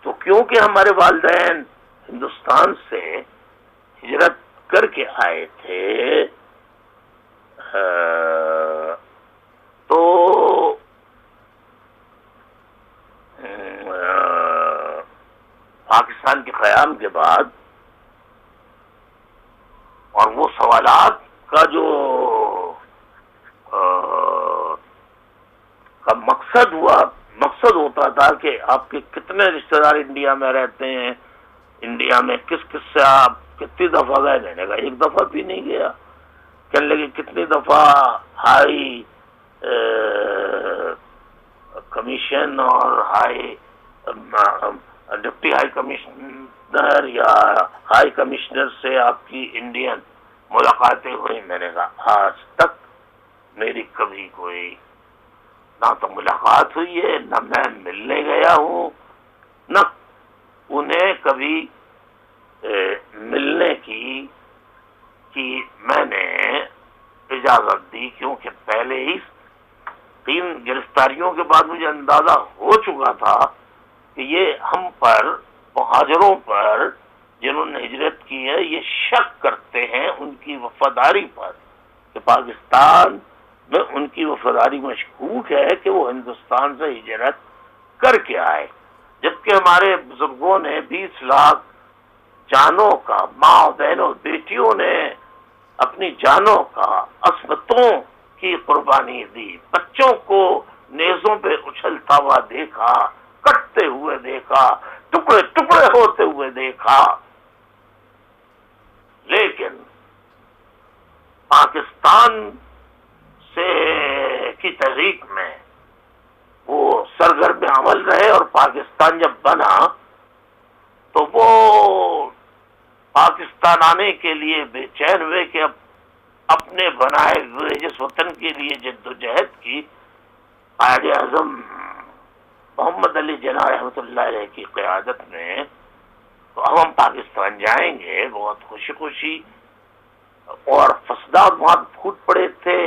S1: تو کیونکہ ہمارے والدین ہندوستان سے ہجرت کر کے آئے تھے، تو پاکستان کے قیام کے بعد اور وہ سوالات کا جو مقصد ہوتا تھا کہ آپ کے کتنے رشتہ دار انڈیا میں رہتے ہیں، انڈیا میں کس سے آپ کتنی دفعہ گئے. میں نے کہا ایک دفعہ بھی نہیں گیا. کہنے لگے کتنی دفعہ ہائی کمیشن اور ڈپٹی ہائی کمشنر یا ہائی کمشنر سے آپ کی انڈین ملاقاتیں ہوئی. میں نے کہا آج تک میری کبھی کوئی نہ تو ملاقات ہوئی ہے، نہ میں ملنے گیا ہوں، نہ انہیں کبھی ملنے کی میں نے اجازت دی، کیونکہ پہلے ہی 3 گرفتاریوں کے بعد مجھے اندازہ ہو چکا تھا کہ یہ ہم پر، مہاجروں پر جنہوں نے ہجرت کی ہے، یہ شک کرتے ہیں ان کی وفاداری پر، کہ پاکستان میں ان کی وفاداری مشکوک ہے کہ وہ ہندوستان سے ہجرت کر کے آئے. جبکہ ہمارے بزرگوں نے 20 لاکھ جانوں کا، ماں بہنوں بیٹیوں نے اپنی جانوں کا، عصمتوں کی قربانی دی، بچوں کو نیزوں پہ اچھلتا ہوا دیکھا، کٹتے ہوئے دیکھا، ٹکڑے ٹکڑے ہوتے ہوئے دیکھا. لیکن پاکستان کی تحریک میں وہ سرگرم عمل رہے، اور پاکستان جب بنا تو وہ پاکستان آنے کے لیے بے چین ہوئے کہ اب اپنے بنائے ہوئے جس وطن کے لیے جد و جہد کی قائد اعظم محمد علی جناح رحمۃ اللہ علیہ کی قیادت میں، تو اب ہم پاکستان جائیں گے بہت خوشی خوشی. اور فسادات وہاں پھوٹ پڑے تھے،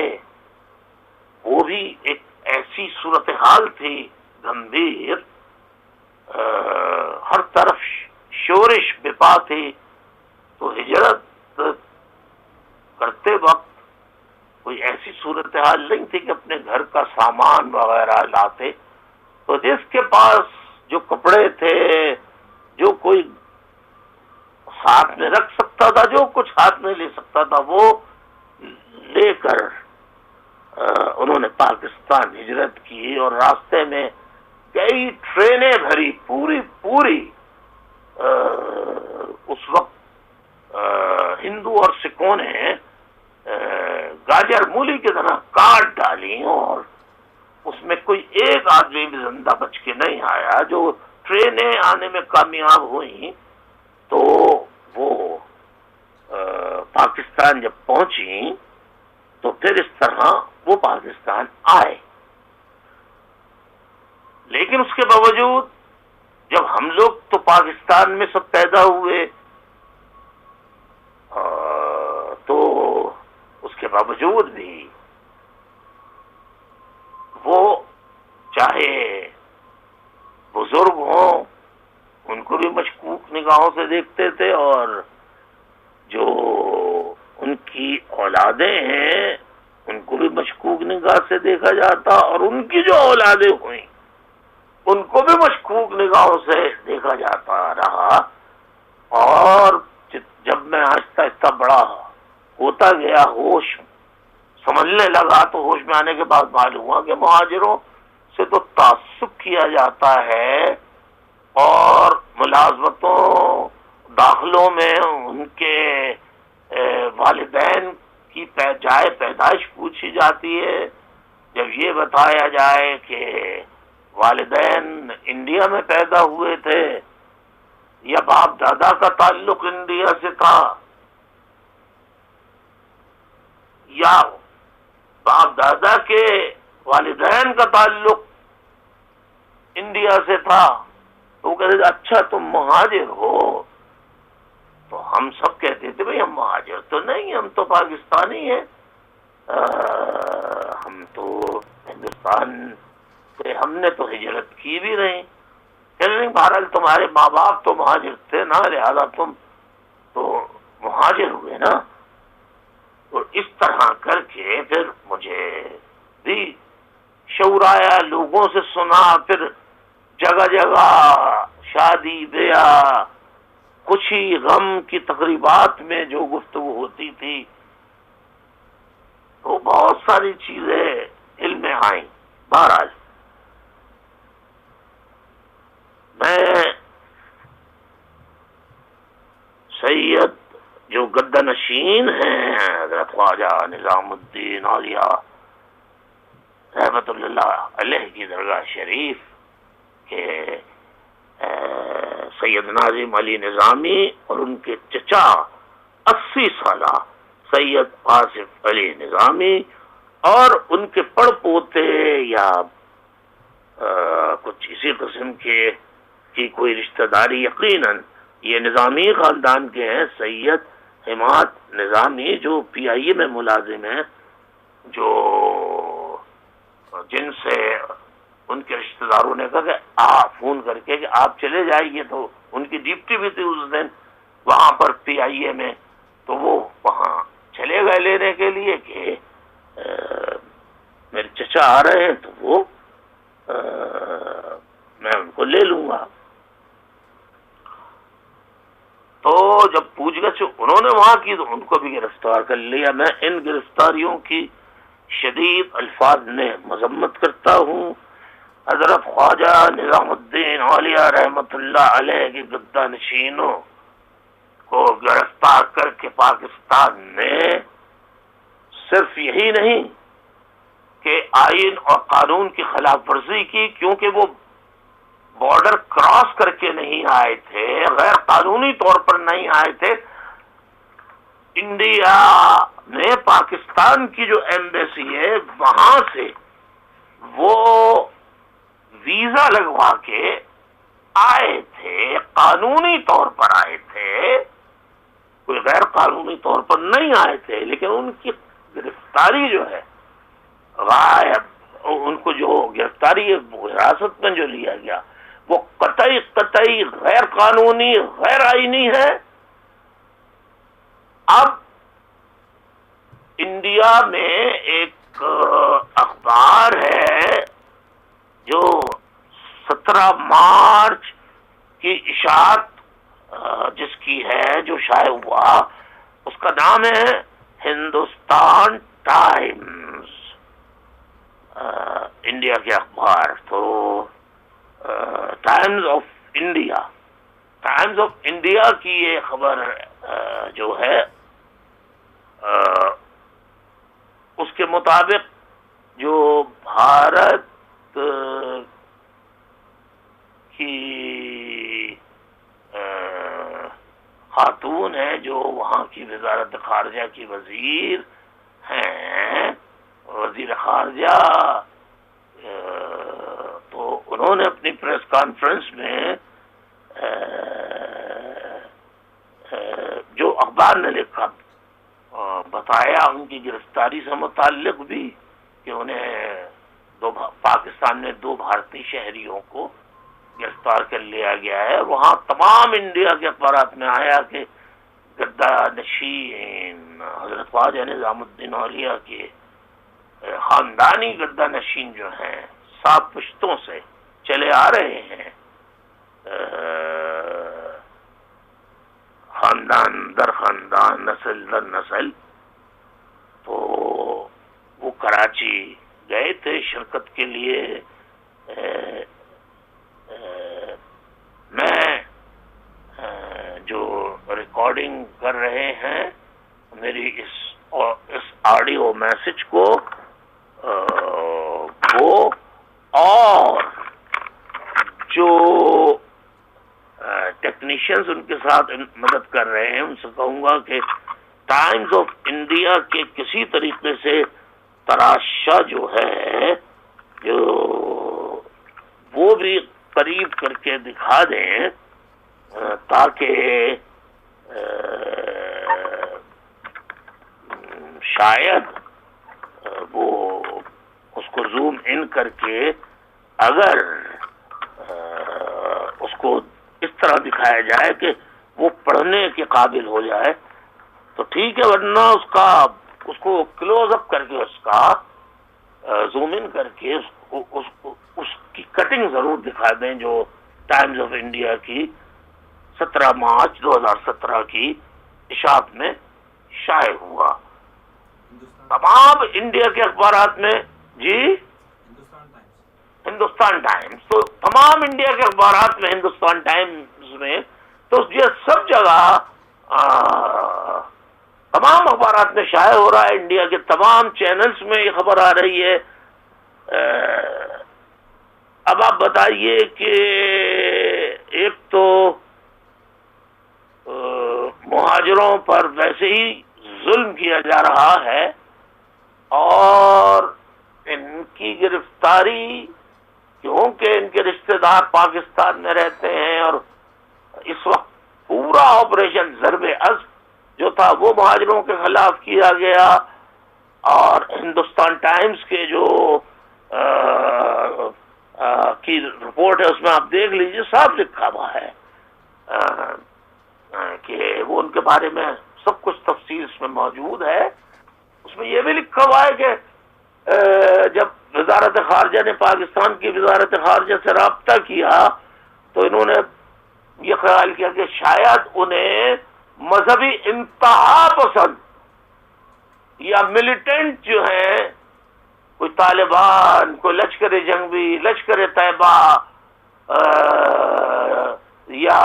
S1: وہ بھی ایک ایسی صورتحال تھی گمبھیر، ہر طرف شورش بپا تھی. تو ہجرت کرتے وقت کوئی ایسی صورتحال نہیں تھی کہ اپنے گھر کا سامان وغیرہ لاتے، تو جس کے پاس جو کپڑے تھے، جو کوئی ہاتھ میں رکھ سکتا تھا، جو کچھ ہاتھ میں لے سکتا تھا، وہ لے کر انہوں نے پاکستان ہجرت کی، اور راستے میں کئی ٹرینیں بھری، پوری اس وقت ہندو اور سکھوں نے گاجر مولی کی طرح کاٹ ڈالی، اور اس میں کوئی ایک آدمی بھی زندہ بچ کے نہیں آیا۔ جو ٹرینیں آنے میں کامیاب ہوئیں تو وہ پاکستان جب پہنچی تو پھر اس طرح وہ پاکستان آئے۔ لیکن اس کے باوجود جب ہم لوگ تو پاکستان میں سب پیدا ہوئے، تو اس کے باوجود بھی وہ چاہے بزرگ ہوں ان کو بھی مشکوک نگاہوں سے دیکھتے تھے، اور جو ان کی اولادیں ہیں ان کو بھی مشکوک نگاہ سے دیکھا جاتا، اور ان کی جو اولادیں ہوئیں ان کو بھی مشکوک نگاہوں سے دیکھا جاتا رہا۔ اور جب میں آہستہ آہستہ بڑا ہوتا گیا، ہوش سمجھنے لگا، تو ہوش میں آنے کے بعد معلوم ہوا کہ مہاجروں سے تو تعصب کیا جاتا ہے، اور ملازمتوں داخلوں میں ان کے والدین کی جائے پیدائش پوچھی جاتی ہے۔ جب یہ بتایا جائے کہ والدین انڈیا میں پیدا ہوئے تھے یا باپ دادا کا تعلق انڈیا سے تھا، یا باپ دادا کے والدین کا تعلق انڈیا سے تھا، تو وہ کہتے تھے اچھا تم مہاجر ہو۔ تو ہم سب کہتے تھے بھئی ہم مہاجر تو نہیں، ہم تو پاکستانی ہیں، ہم تو ہندوستان سے ہم نے تو ہجرت کی بھی نہیں۔ کہتے نہیں، بہرحال تمہارے ماں باپ تو مہاجر تھے نا، لہذا تم تو مہاجر ہوئے نا۔ تو اس طرح کر کے پھر مجھے بھی شعور آیا، لوگوں سے سنا، پھر جگہ جگہ شادی بیاہ خوشی غم کی تقریبات میں جو گفتگو ہوتی تھی، تو بہت ساری چیزیں علم میں آئیں۔ بہرحال میں سید جو گدہ نشین ہیں حضرت خواجہ نظام الدین اولیاء رحمت اللہ علیہ کی درگاہ شریف کے سید ناظم علی نظامی اور ان کے چچا 80 سالہ سید آصف علی نظامی اور ان کے پڑ پوتے یا کچھ اسی قسم کی کوئی رشتہ داری، یقیناً یہ نظامی خاندان کے ہیں، سید حماد نظامی جو پی آئی اے میں ملازم ہیں، جو جن سے ان کے رشتہ داروں نے کہا کہ فون کر کے کہ آپ چلے جائیے، تو ان کی ڈیوٹی بھی تھی اس دن وہاں پر پی آئی اے میں، تو وہ وہاں چلے گئے لینے کے لیے کہ میرے چچا آ رہے ہیں، تو وہ میں ان کو لے لوں گا۔ تو جب پوچھ گچھ انہوں نے وہاں کی تو ان کو بھی گرفتار کر لیا۔ میں ان گرفتاریوں کی شدید الفاظ میں مذمت کرتا ہوں۔ حضرت خواجہ نظام الدین اولیاء رحمت اللہ علیہ کی گدہ نشینوں کو گرفتار کر کے پاکستان میں صرف یہی نہیں کہ آئین اور قانون کی خلاف ورزی کی، کیونکہ وہ بارڈر کراس کر کے نہیں آئے تھے، غیر قانونی طور پر نہیں آئے تھے۔ انڈیا میں پاکستان کی جو ایمبیسی ہے وہاں سے وہ ویزا لگوا کے آئے تھے، قانونی طور پر آئے تھے، کوئی غیر قانونی طور پر نہیں آئے تھے۔ لیکن ان کی گرفتاری جو ہے ان کو جو گرفتاری حراست میں جو لیا گیا وہ قطعی غیر قانونی، غیر آئینی ہے۔ اب انڈیا میں ایک اخبار ہے جو 17 مارچ کی اشاعت جس کی ہے، جو شائع ہوا، اس کا نام ہے ہندوستان ٹائمز، انڈیا کے اخبار. تو Times of India, Times of India کی یہ خبر جو ہے اس کے مطابق جو بھارت کی خاتون ہے، جو وہاں کی وزارت خارجہ کی وزیر ہیں، وزیر خارجہ، تو انہوں نے اپنی پریس کانفرنس میں جو اخبار نے لکھا بتایا ان کی گرفتاری سے متعلق بھی کہ انہیں پاکستان میں 2 بھارتی شہریوں کو گرفتار کر لیا گیا ہے. وہاں تمام انڈیا کے اخبارات میں آیا کہ گدہ نشین حضرت خواجہ نظام الدین اولیاء کے خاندانی گدہ نشین جو ہیں 7 پشتوں سے چلے آ رہے ہیں، خاندان در خاندان، نسل در نسل. تو وہ کراچی گئے تھے شرکت کے لیے. میں جو ریکارڈنگ کر رہے ہیں میری اس آڈیو میسج کو، وہ اور جو ٹیکنیشینز ان کے ساتھ مدد کر رہے ہیں ان سے کہوں گا کہ ٹائمز آف انڈیا کے کسی طریقے سے تراشا جو ہے جو وہ بھی قریب کر کے دکھا دیں تاکہ شاید وہ اس کو زوم ان کر کے اگر اس کو اس طرح دکھایا جائے کہ وہ پڑھنے کے قابل ہو جائے تو ٹھیک ہے، ورنہ اس کو کلوز اپ کر کے اس کا زوم ان کر کے اس کی کٹنگ ضرور دکھا دیں جو ٹائمز آف انڈیا کی 17 مارچ 2017 کی اشاعت میں شائع ہوا. تمام انڈیا کے اخبارات میں جی ہندوستان ٹائمز، تو تمام انڈیا کے اخبارات میں ہندوستان ٹائمز میں تو یہ سب جگہ تمام اخبارات میں شائع ہو رہا ہے. انڈیا کے تمام چینلز میں یہ خبر آ رہی ہے. اب آپ بتائیے کہ ایک تو مہاجروں پر ویسے ہی ظلم کیا جا رہا ہے اور ان کی گرفتاری کیونکہ ان کے رشتہ دار پاکستان میں رہتے ہیں اور اس وقت پورا آپریشن ضرب عزم جو تھا وہ مہاجروں کے خلاف کیا گیا. اور ہندوستان ٹائمز کے جو کی رپورٹ ہے اس میں آپ دیکھ لیجئے صاف لکھا ہوا ہے کہ وہ ان کے بارے میں سب کچھ تفصیل اس میں موجود ہے. اس میں یہ بھی لکھا ہوا ہے کہ جب وزارت خارجہ نے پاکستان کی وزارت خارجہ سے رابطہ کیا تو انہوں نے یہ خیال کیا کہ شاید انہیں مذہبی انتہا پسند یا ملیٹنٹ جو ہیں، کوئی طالبان، کوئی لشکر جنگی، لشکر طیبہ یا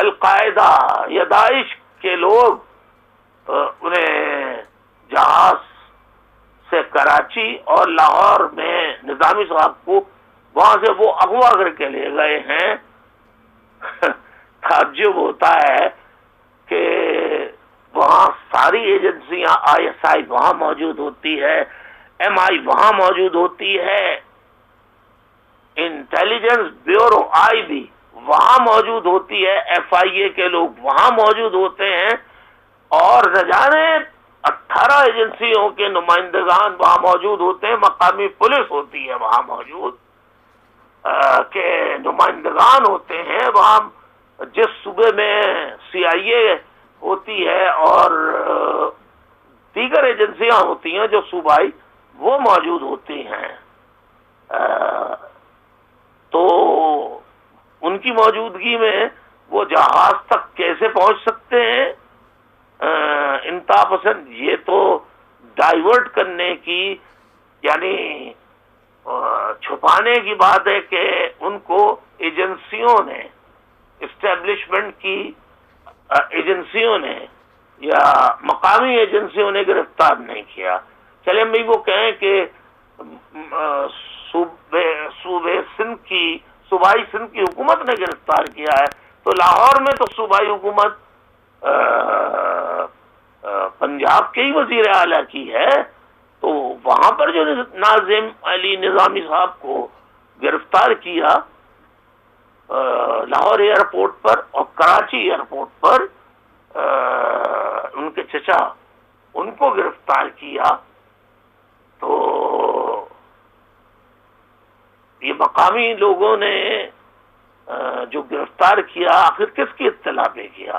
S1: القاعدہ یا داعش کے لوگ انہیں جہاز سے کراچی اور لاہور میں نظامی صاحب کو وہاں سے وہ اغوا کر کے لے گئے ہیں. تعجب ہوتا ہے کہ وہاں ساری ایجنسیاں آئی ایس آئی وہاں موجود ہوتی ہے، ایم آئی وہاں موجود ہوتی ہے، انٹیلیجنس بیورو آئی بھی وہاں موجود ہوتی ہے، ایف آئی اے کے لوگ وہاں موجود ہوتے ہیں اور نہ جانے 18 ایجنسیوں کے نمائندگان وہاں موجود ہوتے ہیں. مقامی پولیس ہوتی ہے وہاں موجود کے نمائندگان ہوتے ہیں وہاں. جس صوبے میں سی آئی اے ہوتی ہے اور دیگر ایجنسیاں ہوتی ہیں جو صوبائی وہ موجود ہوتی ہیں، تو ان کی موجودگی میں وہ جہاز تک کیسے پہنچ سکتے ہیں؟ انتہا پسند یہ تو ڈائیورٹ کرنے کی، یعنی چھپانے کی بات ہے کہ ان کو ایجنسیوں نے، اسٹیبلشمنٹ کی ایجنسیوں نے یا مقامی ایجنسیوں نے گرفتار نہیں کیا۔ چلیں بھائی وہ کہیں کہ صوبائی سندھ کی حکومت نے گرفتار کیا ہے، تو لاہور میں تو صوبائی حکومت پنجاب کے ہی وزیر اعلیٰ کی ہے، تو وہاں پر جو ناظم علی نظامی صاحب کو گرفتار کیا لاہور ایئرپورٹ پر اور کراچی ایئرپورٹ پر، ان کے چچا ان کو گرفتار کیا، تو یہ مقامی لوگوں نے جو گرفتار کیا آخر کس کی اطلاع پہ کیا؟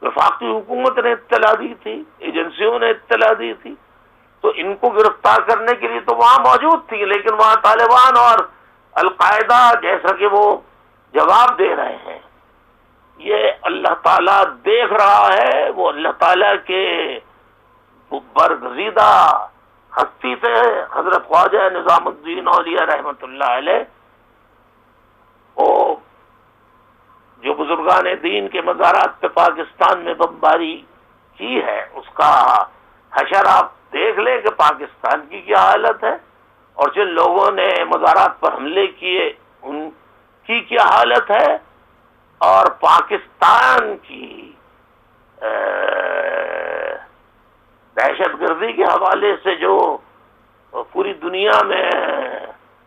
S1: وفاقی حکومت نے اطلاع دی تھی، ایجنسیوں نے اطلاع دی تھی، تو ان کو گرفتار کرنے کے لیے تو وہاں موجود تھی، لیکن وہاں طالبان اور القاعدہ جیسا کہ وہ جواب دے رہے ہیں، یہ اللہ تعالیٰ دیکھ رہا ہے، وہ اللہ تعالیٰ کے برگزیدہ ہستی تھے حضرت خواجہ نظام الدین اولیاء رحمۃ اللہ علیہ، وہ جو بزرگان دین کے مزارات پہ پاکستان میں بمباری کی ہے، اس کا حشر آپ دیکھ لیں کہ پاکستان کی کیا حالت ہے، اور جن لوگوں نے مزارات پر حملے کیے ان کی کیا حالت ہے، اور پاکستان کی دہشت گردی کے حوالے سے جو پوری دنیا میں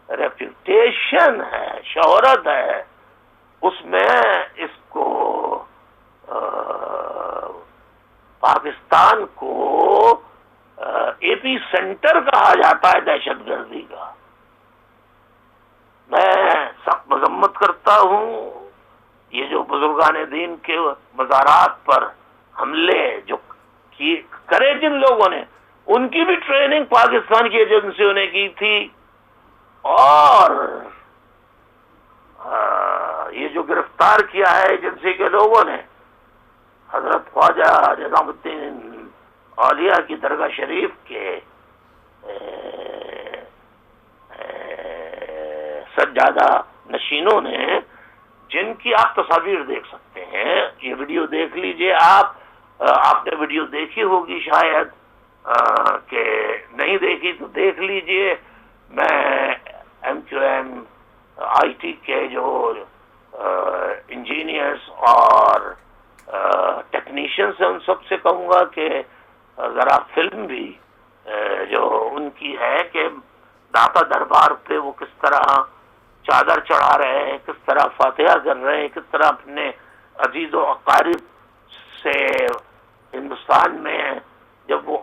S1: ریپیوٹیشن ہے، شہرت ہے، اس میں اس کو پاکستان کو ایپی سینٹر کہا جاتا ہے دہشت گردی کا۔ میں سخت مذمت کرتا ہوں یہ جو بزرگان دین کے مزارات پر حملے جو کرے جن لوگوں نے، ان کی بھی ٹریننگ پاکستان کی ایجنسیوں نے کی تھی، اور یہ جو گرفتار کیا ہے ایجنسی کے لوگوں نے حضرت خواجہ نظام الدین اولیاء کی درگاہ شریف کے سجادہ نشینوں نے، جن کی آپ تصاویر دیکھ سکتے ہیں، یہ ویڈیو دیکھ لیجئے، آپ نے ویڈیو دیکھی ہوگی شاید، کہ نہیں دیکھی تو دیکھ لیجئے۔ میں M Q M I T کے جو انجینئرز اور ٹیکنیشینز ہیں ان سب سے کہوں گا کہ ذرا فلم بھی جو ان کی ہے کہ داتا دربار پہ وہ کس طرح چادر چڑھا رہے ہیں، کس طرح فاتحہ کر رہے ہیں، کس طرح اپنے عزیز و اقارب سے ہندوستان میں جب وہ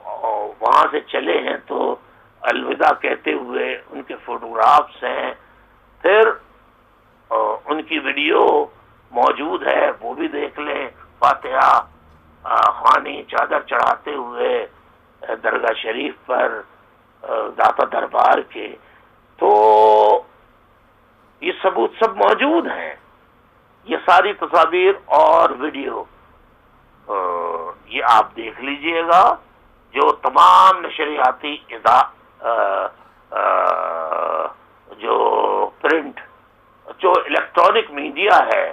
S1: وہاں سے چلے ہیں تو الوداع کہتے ہوئے ان کے فوٹوگرافس ہیں، پھر ان کی ویڈیو موجود ہے، وہ بھی دیکھ لیں، فاتحہ خوانی چادر چڑھاتے ہوئے درگاہ شریف پر داتا دربار کے، تو یہ ثبوت سب موجود ہیں، یہ ساری تصاویر اور ویڈیو یہ آپ دیکھ لیجئے گا۔ جو تمام نشریاتی جو پرنٹ جو الیکٹرانک میڈیا ہے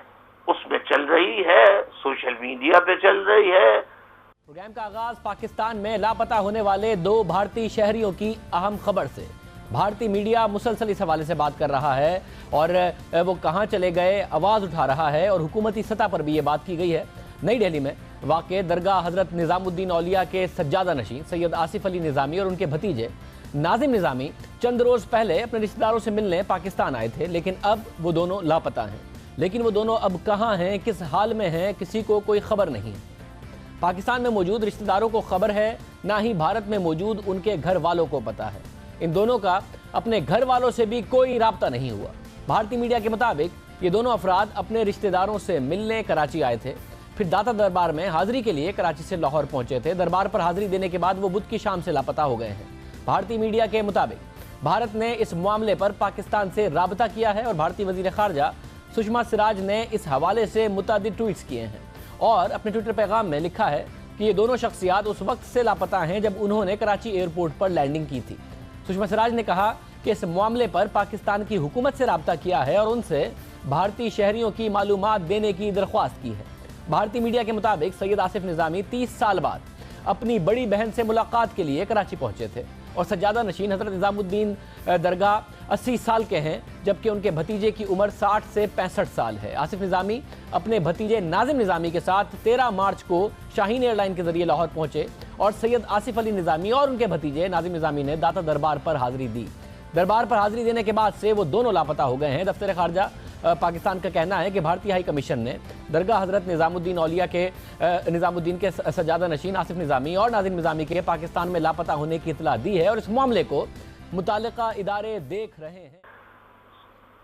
S1: اس میں چل رہی ہے، سوشل میڈیا پہ چل رہی ہے۔
S3: پروگرام کا آغاز پاکستان میں لاپتہ ہونے والے 2 بھارتی شہریوں کی اہم خبر سے۔ بھارتی میڈیا مسلسل اس حوالے سے بات کر رہا ہے اور وہ کہاں چلے گئے آواز اٹھا رہا ہے، اور حکومتی سطح پر بھی یہ بات کی گئی ہے۔ نئی دہلی میں واقع درگاہ حضرت نظام الدین اولیاء کے سجادہ نشین سید آصف علی نظامی اور ان کے بھتیجے ناظم نظامی چند روز پہلے اپنے رشتہ داروں سے ملنے پاکستان آئے تھے، لیکن اب وہ دونوں لاپتہ ہیں۔ لیکن وہ دونوں اب کہاں ہیں، کس حال میں ہیں، کسی کو کوئی خبر نہیں۔ پاکستان میں موجود رشتہ داروں کو خبر ہے، نہ ہی بھارت میں موجود ان کے گھر والوں کو پتہ ہے۔ ان دونوں کا اپنے گھر والوں سے بھی کوئی رابطہ نہیں ہوا۔ بھارتی میڈیا کے مطابق یہ دونوں افراد اپنے رشتہ داروں سے ملنے کراچی آئے تھے، پھر داتا دربار میں حاضری کے لیے کراچی سے لاہور پہنچے تھے۔ دربار پر حاضری دینے کے بعد وہ بدھ کی شام سے لاپتہ ہو گئے ہیں۔ بھارتی میڈیا کے مطابق بھارت نے اس معاملے پر پاکستان سے رابطہ کیا ہے اور بھارتی وزیر خارجہ سشما سراج نے اس حوالے سے متعدد ٹویٹس کیے ہیں اور اپنے ٹویٹر پیغام میں لکھا ہے کہ یہ دونوں شخصیات اس وقت سے لاپتہ ہیں جب انہوں نے کراچی ایئرپورٹ پر لینڈنگ کی تھی۔ سشما سراج نے کہا کہ اس معاملے پر پاکستان کی حکومت سے رابطہ کیا ہے اور ان سے بھارتی شہریوں کی معلومات دینے کی درخواست کی ہے۔ بھارتی میڈیا کے مطابق سید آصف نظامی 30 سال بعد اپنی بڑی بہن سے ملاقات کے لیے کراچی پہنچے تھے اور سجادہ نشین حضرت نظام الدین درگاہ 80 سال کے ہیں جبکہ ان کے بھتیجے کی عمر 60 سے 65 سال ہے۔ آصف نظامی اپنے بھتیجے ناظم نظامی کے ساتھ 13 مارچ کو شاہین ایئر لائن کے ذریعے لاہور پہنچے اور سید آصف علی نظامی اور ان کے بھتیجے ناظم نظامی نے داتا دربار پر حاضری دی۔ دربار پر حاضری دینے کے بعد سے وہ دونوں لاپتہ ہو گئے ہیں۔ دفتر خارجہ پاکستان کا کہنا ہے کہ بھارتی ہائی کمیشن نے درگاہ حضرت نظام الدین اولیاء کے نظام الدین کے سجادہ نشین آصف نظامی اور ناظم نظامی کے پاکستان میں لاپتہ ہونے کی اطلاع دی ہے اور اس معاملے کو متعلقہ ادارے دیکھ رہے ہیں۔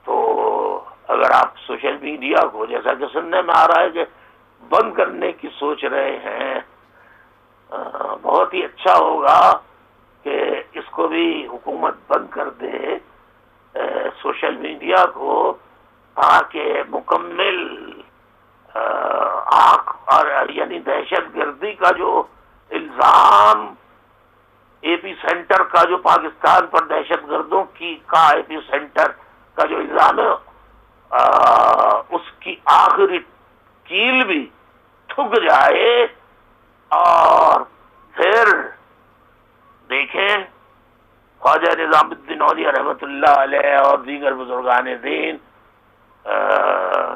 S1: تو اگر آپ سوشل میڈیا کو جیسا کہ سننے میں آ رہا ہے کہ بند کرنے کی سوچ رہے ہیں، بہت ہی اچھا ہوگا کہ اس کو بھی حکومت بند کر دے سوشل میڈیا کو، تاکہ مکمل آنکھ اور یعنی دہشت گردی کا جو الزام اے پی سینٹر کا جو پاکستان پر دہشت گردوں کا اے پی سینٹر کا جو الزام ہے اس کی آخری کیل بھی تھک جائے اور پھر دیکھیں خواجہ نظام الدین اولیاء رحمۃ اللہ علیہ اور دیگر بزرگان دین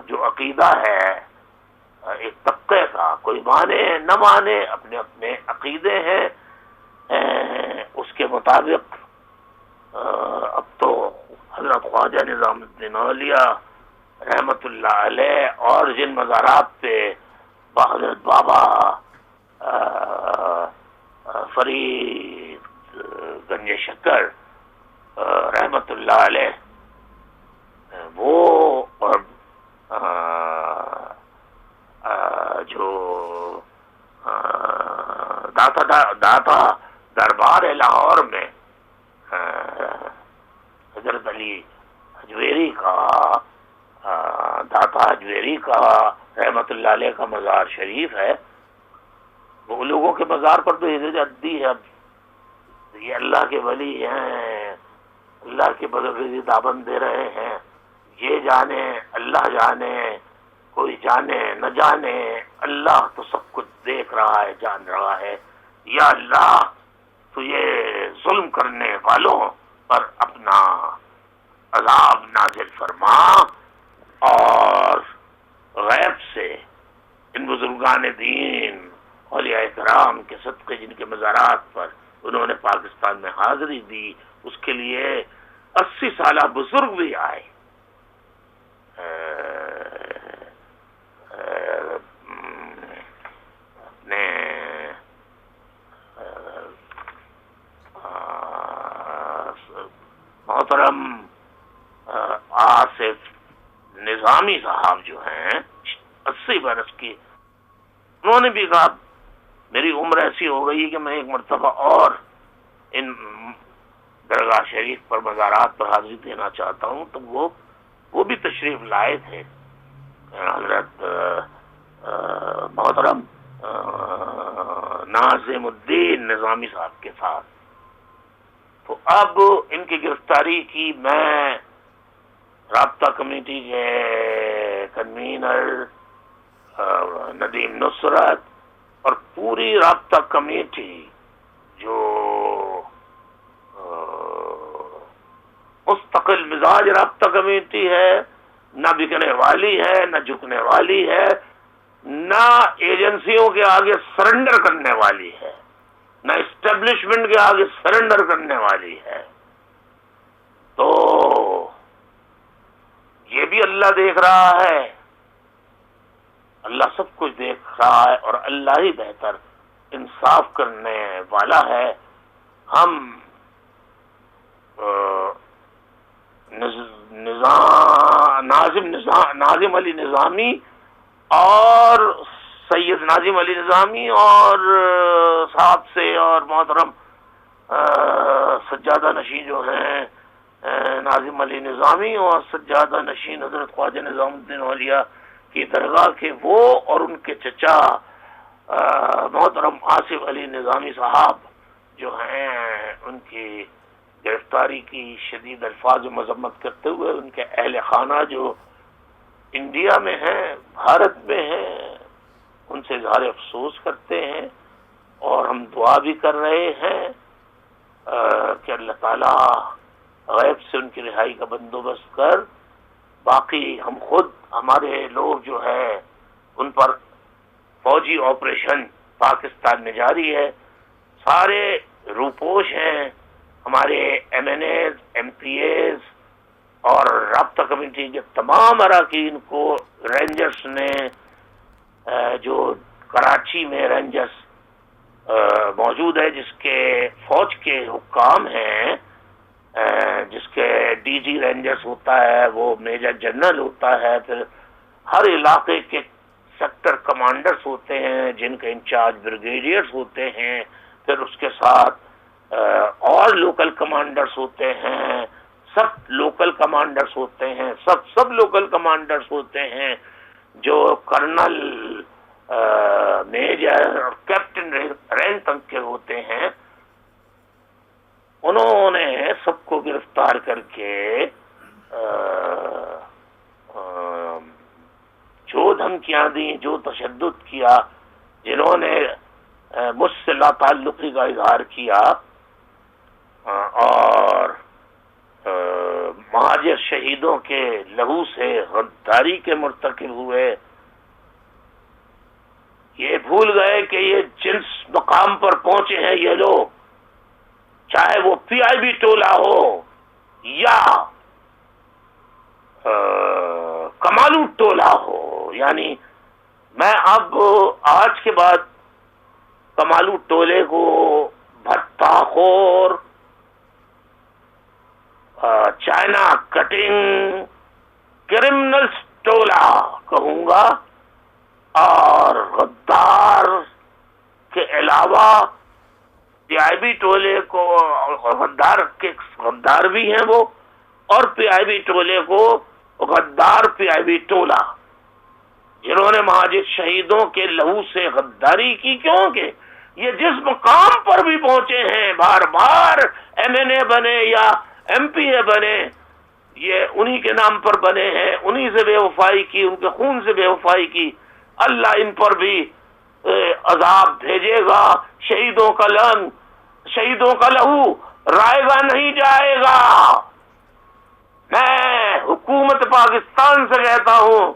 S1: جو عقیدہ ہے ایک طبقے کا، کوئی مانے نہ مانے اپنے اپنے عقیدے ہیں، اس کے مطابق اب تو حضرت خواجہ نظام الدین اولیاء رحمۃ اللہ علیہ اور جن مزارات پہ حضرت بابا فرید گنج شکر رحمۃ اللہ علیہ وہ اور جو داتا دربار لاہور میں حضرت علی حجویری کا داتا حجویری کا رحمۃ اللہ علیہ کا مزار شریف ہے، وہ لوگوں کے مزار پر تو عدی ہے۔ اب یہ اللہ کے ولی ہیں، اللہ کے بدرگزی دامن دے رہے ہیں، یہ جانے اللہ جانے، کوئی جانے نہ جانے، اللہ تو سب کچھ دیکھ رہا ہے، جان رہا ہے۔ یا اللہ تو یہ ظلم کرنے والوں پر اپنا عذاب نازل فرما اور غیب سے ان بزرگان دین اولیاء کرام کے صدقے جن کے مزارات پر انہوں نے پاکستان میں حاضری دی، اس کے لیے 80 سالہ بزرگ بھی آئے، اپنے محترم آصف نظامی صاحب جو ہیں 80 برس کی، انہوں نے بھی کہا میری عمر ایسی ہو گئی کہ میں ایک مرتبہ اور ان درگاہ شریف پر مزارات پر حاضری دینا چاہتا ہوں، تو وہ بھی تشریف لائے تھے حضرت محترم ناظم الدین نظامی صاحب کے ساتھ۔ تو اب ان کی گرفتاری کی میں رابطہ کمیٹی کے کنوینر ندیم نصرت اور پوری رابطہ کمیٹی جو مستقل مزاج رابطہ کمیٹی ہے، نہ بکنے والی ہے، نہ جھکنے والی ہے، نہ ایجنسیوں کے آگے سرنڈر کرنے والی ہے، نہ اسٹیبلشمنٹ کے آگے سرنڈر کرنے والی ہے۔ تو یہ بھی اللہ دیکھ رہا ہے، اللہ سب کچھ دیکھ رہا ہے اور اللہ ہی بہتر انصاف کرنے والا ہے۔ ہم ناظم علی نظامی اور سید ناظم علی نظامی اور صاحب سے اور محترم سجادہ نشین جو ہیں ناظم علی نظامی اور سجادہ نشین حضرت خواجہ نظام الدین اولیاء کی درگاہ کے وہ اور ان کے چچا محترم آصف علی نظامی صاحب جو ہیں ان کی گرفتاری کی شدید الفاظ و مذمت کرتے ہوئے ان کے اہل خانہ جو انڈیا میں ہیں، بھارت میں ہیں، ان سے اظہار افسوس کرتے ہیں اور ہم دعا بھی کر رہے ہیں کہ اللہ تعالیٰ غیب سے ان کی رہائی کا بندوبست کر، باقی ہم خود ہمارے لوگ جو ہے ان پر فوجی آپریشن پاکستان میں جاری ہے، سارے روپوش ہیں، ہمارے M N As, M P As اور رابطہ کمیٹی کے تمام اراکین کو رینجرز نے جو کراچی میں رینجرز موجود ہے، جس کے فوج کے حکام ہیں، جس کے ڈی جی رینجرز ہوتا ہے، وہ میجر جنرل ہوتا ہے، پھر ہر علاقے کے سیکٹر کمانڈرز ہوتے ہیں جن کے انچارج بریگیڈیئرز ہوتے ہیں، پھر اس کے ساتھ اور لوکل کمانڈرز ہوتے ہیں، سب لوکل کمانڈرز ہوتے ہیں، سب لوکل کمانڈرز ہوتے ہیں جو کرنل، میجر اور کیپٹن رینک تک کے ہوتے ہیں۔ انہوں نے سب کو گرفتار کر کے جو دھمکیاں دیں، جو تشدد کیا، جنہوں نے مجھ سے لا تعلقی کا اظہار کیا اور مہاجر شہیدوں کے لہو سے غداری کے مرتکب ہوئے، یہ بھول گئے کہ یہ جس مقام پر پہنچے ہیں یہ لوگ، چاہے وہ پی آئی بی ٹولہ ہو یا کمالو ٹولہ ہو، یعنی میں اب آج کے بعد کمالو ٹولے کو بھٹا خور، چائنا کٹنگ، کرمنلز ٹولہ کہوں گا، اور غدار کے علاوہ پی آئی بی ٹولے کو غدار بھی ہیں وہ، اور پی آئی بی ٹولے کو غدار پی آئی بی ٹولہ، جنہوں نے مہاجر شہیدوں کے لہو سے غداری کی، کیونکہ یہ جس مقام پر بھی پہنچے ہیں، بار بار ایم این اے بنے یا ایم پی اے بنے، یہ انہی کے نام پر بنے ہیں، انہی سے بے وفائی کی، ان کے خون سے بے وفائی کی، اللہ ان پر بھی عذاب بھیجے گا، شہیدوں کا لن، شہیدوں کا لہو رائے گا نہیں جائے گا۔ میں حکومت پاکستان سے کہتا ہوں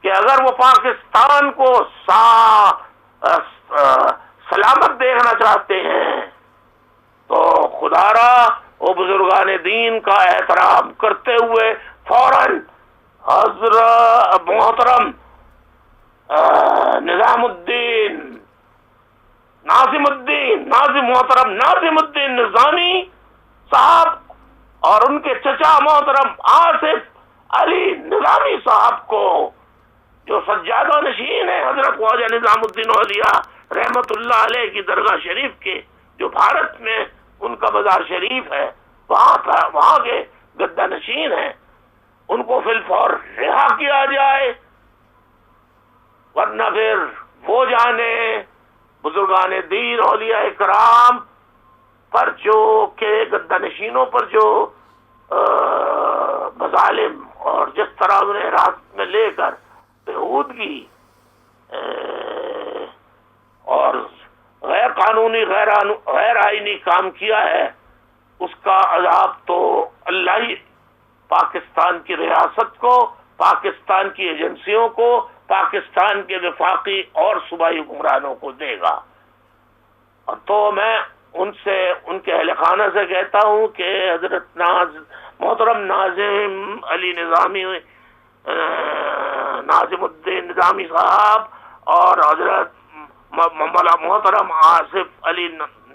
S1: کہ اگر وہ پاکستان کو سلامت دیکھنا چاہتے ہیں تو خدا را وہ بزرگان دین کا احترام کرتے ہوئے فوراً حضرت محترم نظام الدین محترم ناظم الدین نظامی صاحب اور ان کے چچا محترم آصف علی نظامی صاحب کو، جو سجادہ نشین ہے حضرت خواجہ نظام الدین اولیاء رحمت اللہ علیہ کی درگاہ شریف کے، جو بھارت میں ان کا مزار شریف ہے، وہاں کے گدہ نشین ہیں، ان کو فی الفور رہا کیا جائے، ورنہ پھر وہ جانے بزرگان دین اولیاء کرام پر جو کہ گدہ نشینوں پر جو مظالم اور جس طرح انہیں راست میں لے کر بےہودگی اور غیر قانونی غیر آئینی کام کیا ہے، اس کا عذاب تو اللہ ہی پاکستان کی ریاست کو، پاکستان کی ایجنسیوں کو، پاکستان کے وفاقی اور صوبائی حکمرانوں کو دے گا۔ تو میں ان کے اہل خانہ سے کہتا ہوں کہ حضرت محترم ناظم علی نظامی، ناظم الدین نظامی صاحب اور حضرت محترم آصف علی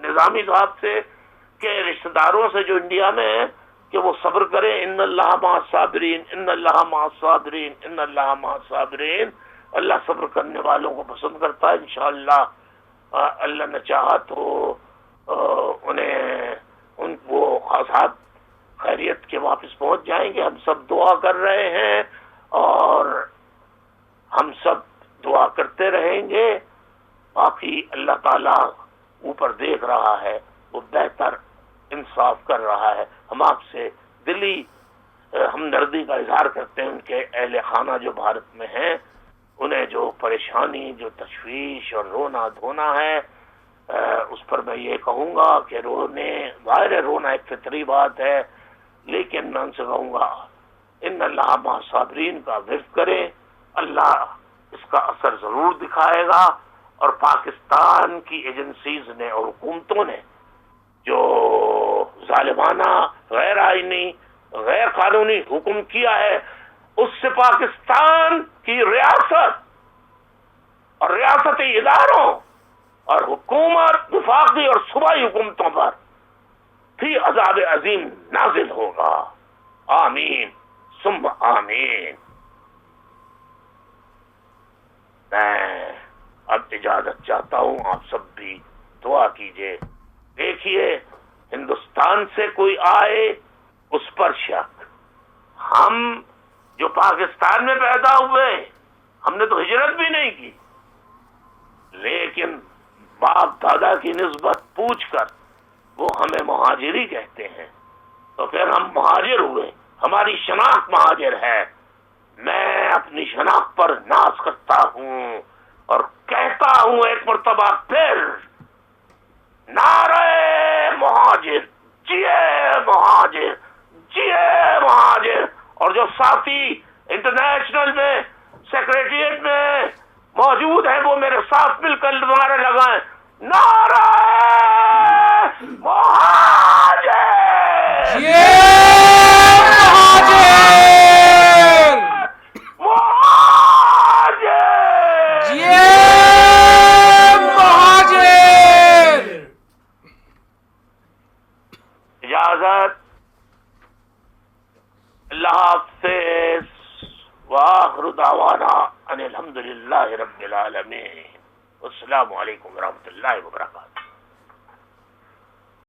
S1: نظامی صاحب سے کہ رشتہ داروں سے جو انڈیا میں ہیں کہ وہ صبر کریں، ان اللہ مع الصابرین، ان اللہ مع الصابرین، ان اللہ مع الصابرین، اللہ صبر کرنے والوں کو پسند کرتا ہے. انشاءاللہ اللہ نے چاہا تو انہیں ان وہ خاصات خیریت کے واپس پہنچ جائیں گے. ہم سب دعا کر رہے ہیں اور ہم سب دعا کرتے رہیں گے. باقی اللہ تعالیٰ اوپر دیکھ رہا ہے, وہ بہتر انصاف کر رہا ہے. ہم آپ سے دلی ہمدردی کا اظہار کرتے ہیں ان کے اہل خانہ جو بھارت میں ہیں, انہیں جو پریشانی, جو تشویش اور رونا دھونا ہے, اس پر میں یہ کہوں گا کہ ظاہر رونا ایک فطری بات ہے, لیکن میں ان سے کہوں گا ان اللہ مع صابرین کا ورد کریں. اللہ اس کا اثر ضرور دکھائے گا. اور پاکستان کی ایجنسیز نے اور حکومتوں نے جو ظالمانہ, غیر آئینی, غیر قانونی حکم کیا ہے, اس سے پاکستان کی ریاست اور ریاستی اداروں اور حکومت وفاقی اور صوبائی حکومتوں پر بھی عذاب عظیم نازل ہوگا. آمین ثم آمین. میں اب اجازت چاہتا ہوں, آپ سب بھی دعا کیجئے. دیکھیے, ہندوستان سے کوئی آئے اس پر شک. ہم جو پاکستان میں پیدا ہوئے, ہم نے تو ہجرت بھی نہیں کی, لیکن باپ دادا کی نسبت پوچھ کر وہ ہمیں مہاجری کہتے ہیں, تو پھر ہم مہاجر ہوئے. ہماری شناخت مہاجر ہے. میں اپنی شناخت پر ناز کرتا ہوں اور کہتا ہوں ایک مرتبہ پھر, نعرہ مہاجر, جیے مہاجر, جیے مہاجر. اور جو ساتھی انٹرنیشنل میں سیکریٹریٹ میں موجود ہیں وہ میرے ساتھ مل کر نعرے لگائیں, نعرہ مہاجر,
S4: جیے مہاجر, جیے مہاجر.
S1: اجازت. اللہ حافظ. وآخر دعوانا ان الحمدللہ رب العالمین. السلام علیکم ورحمۃ اللہ وبرکاتہ.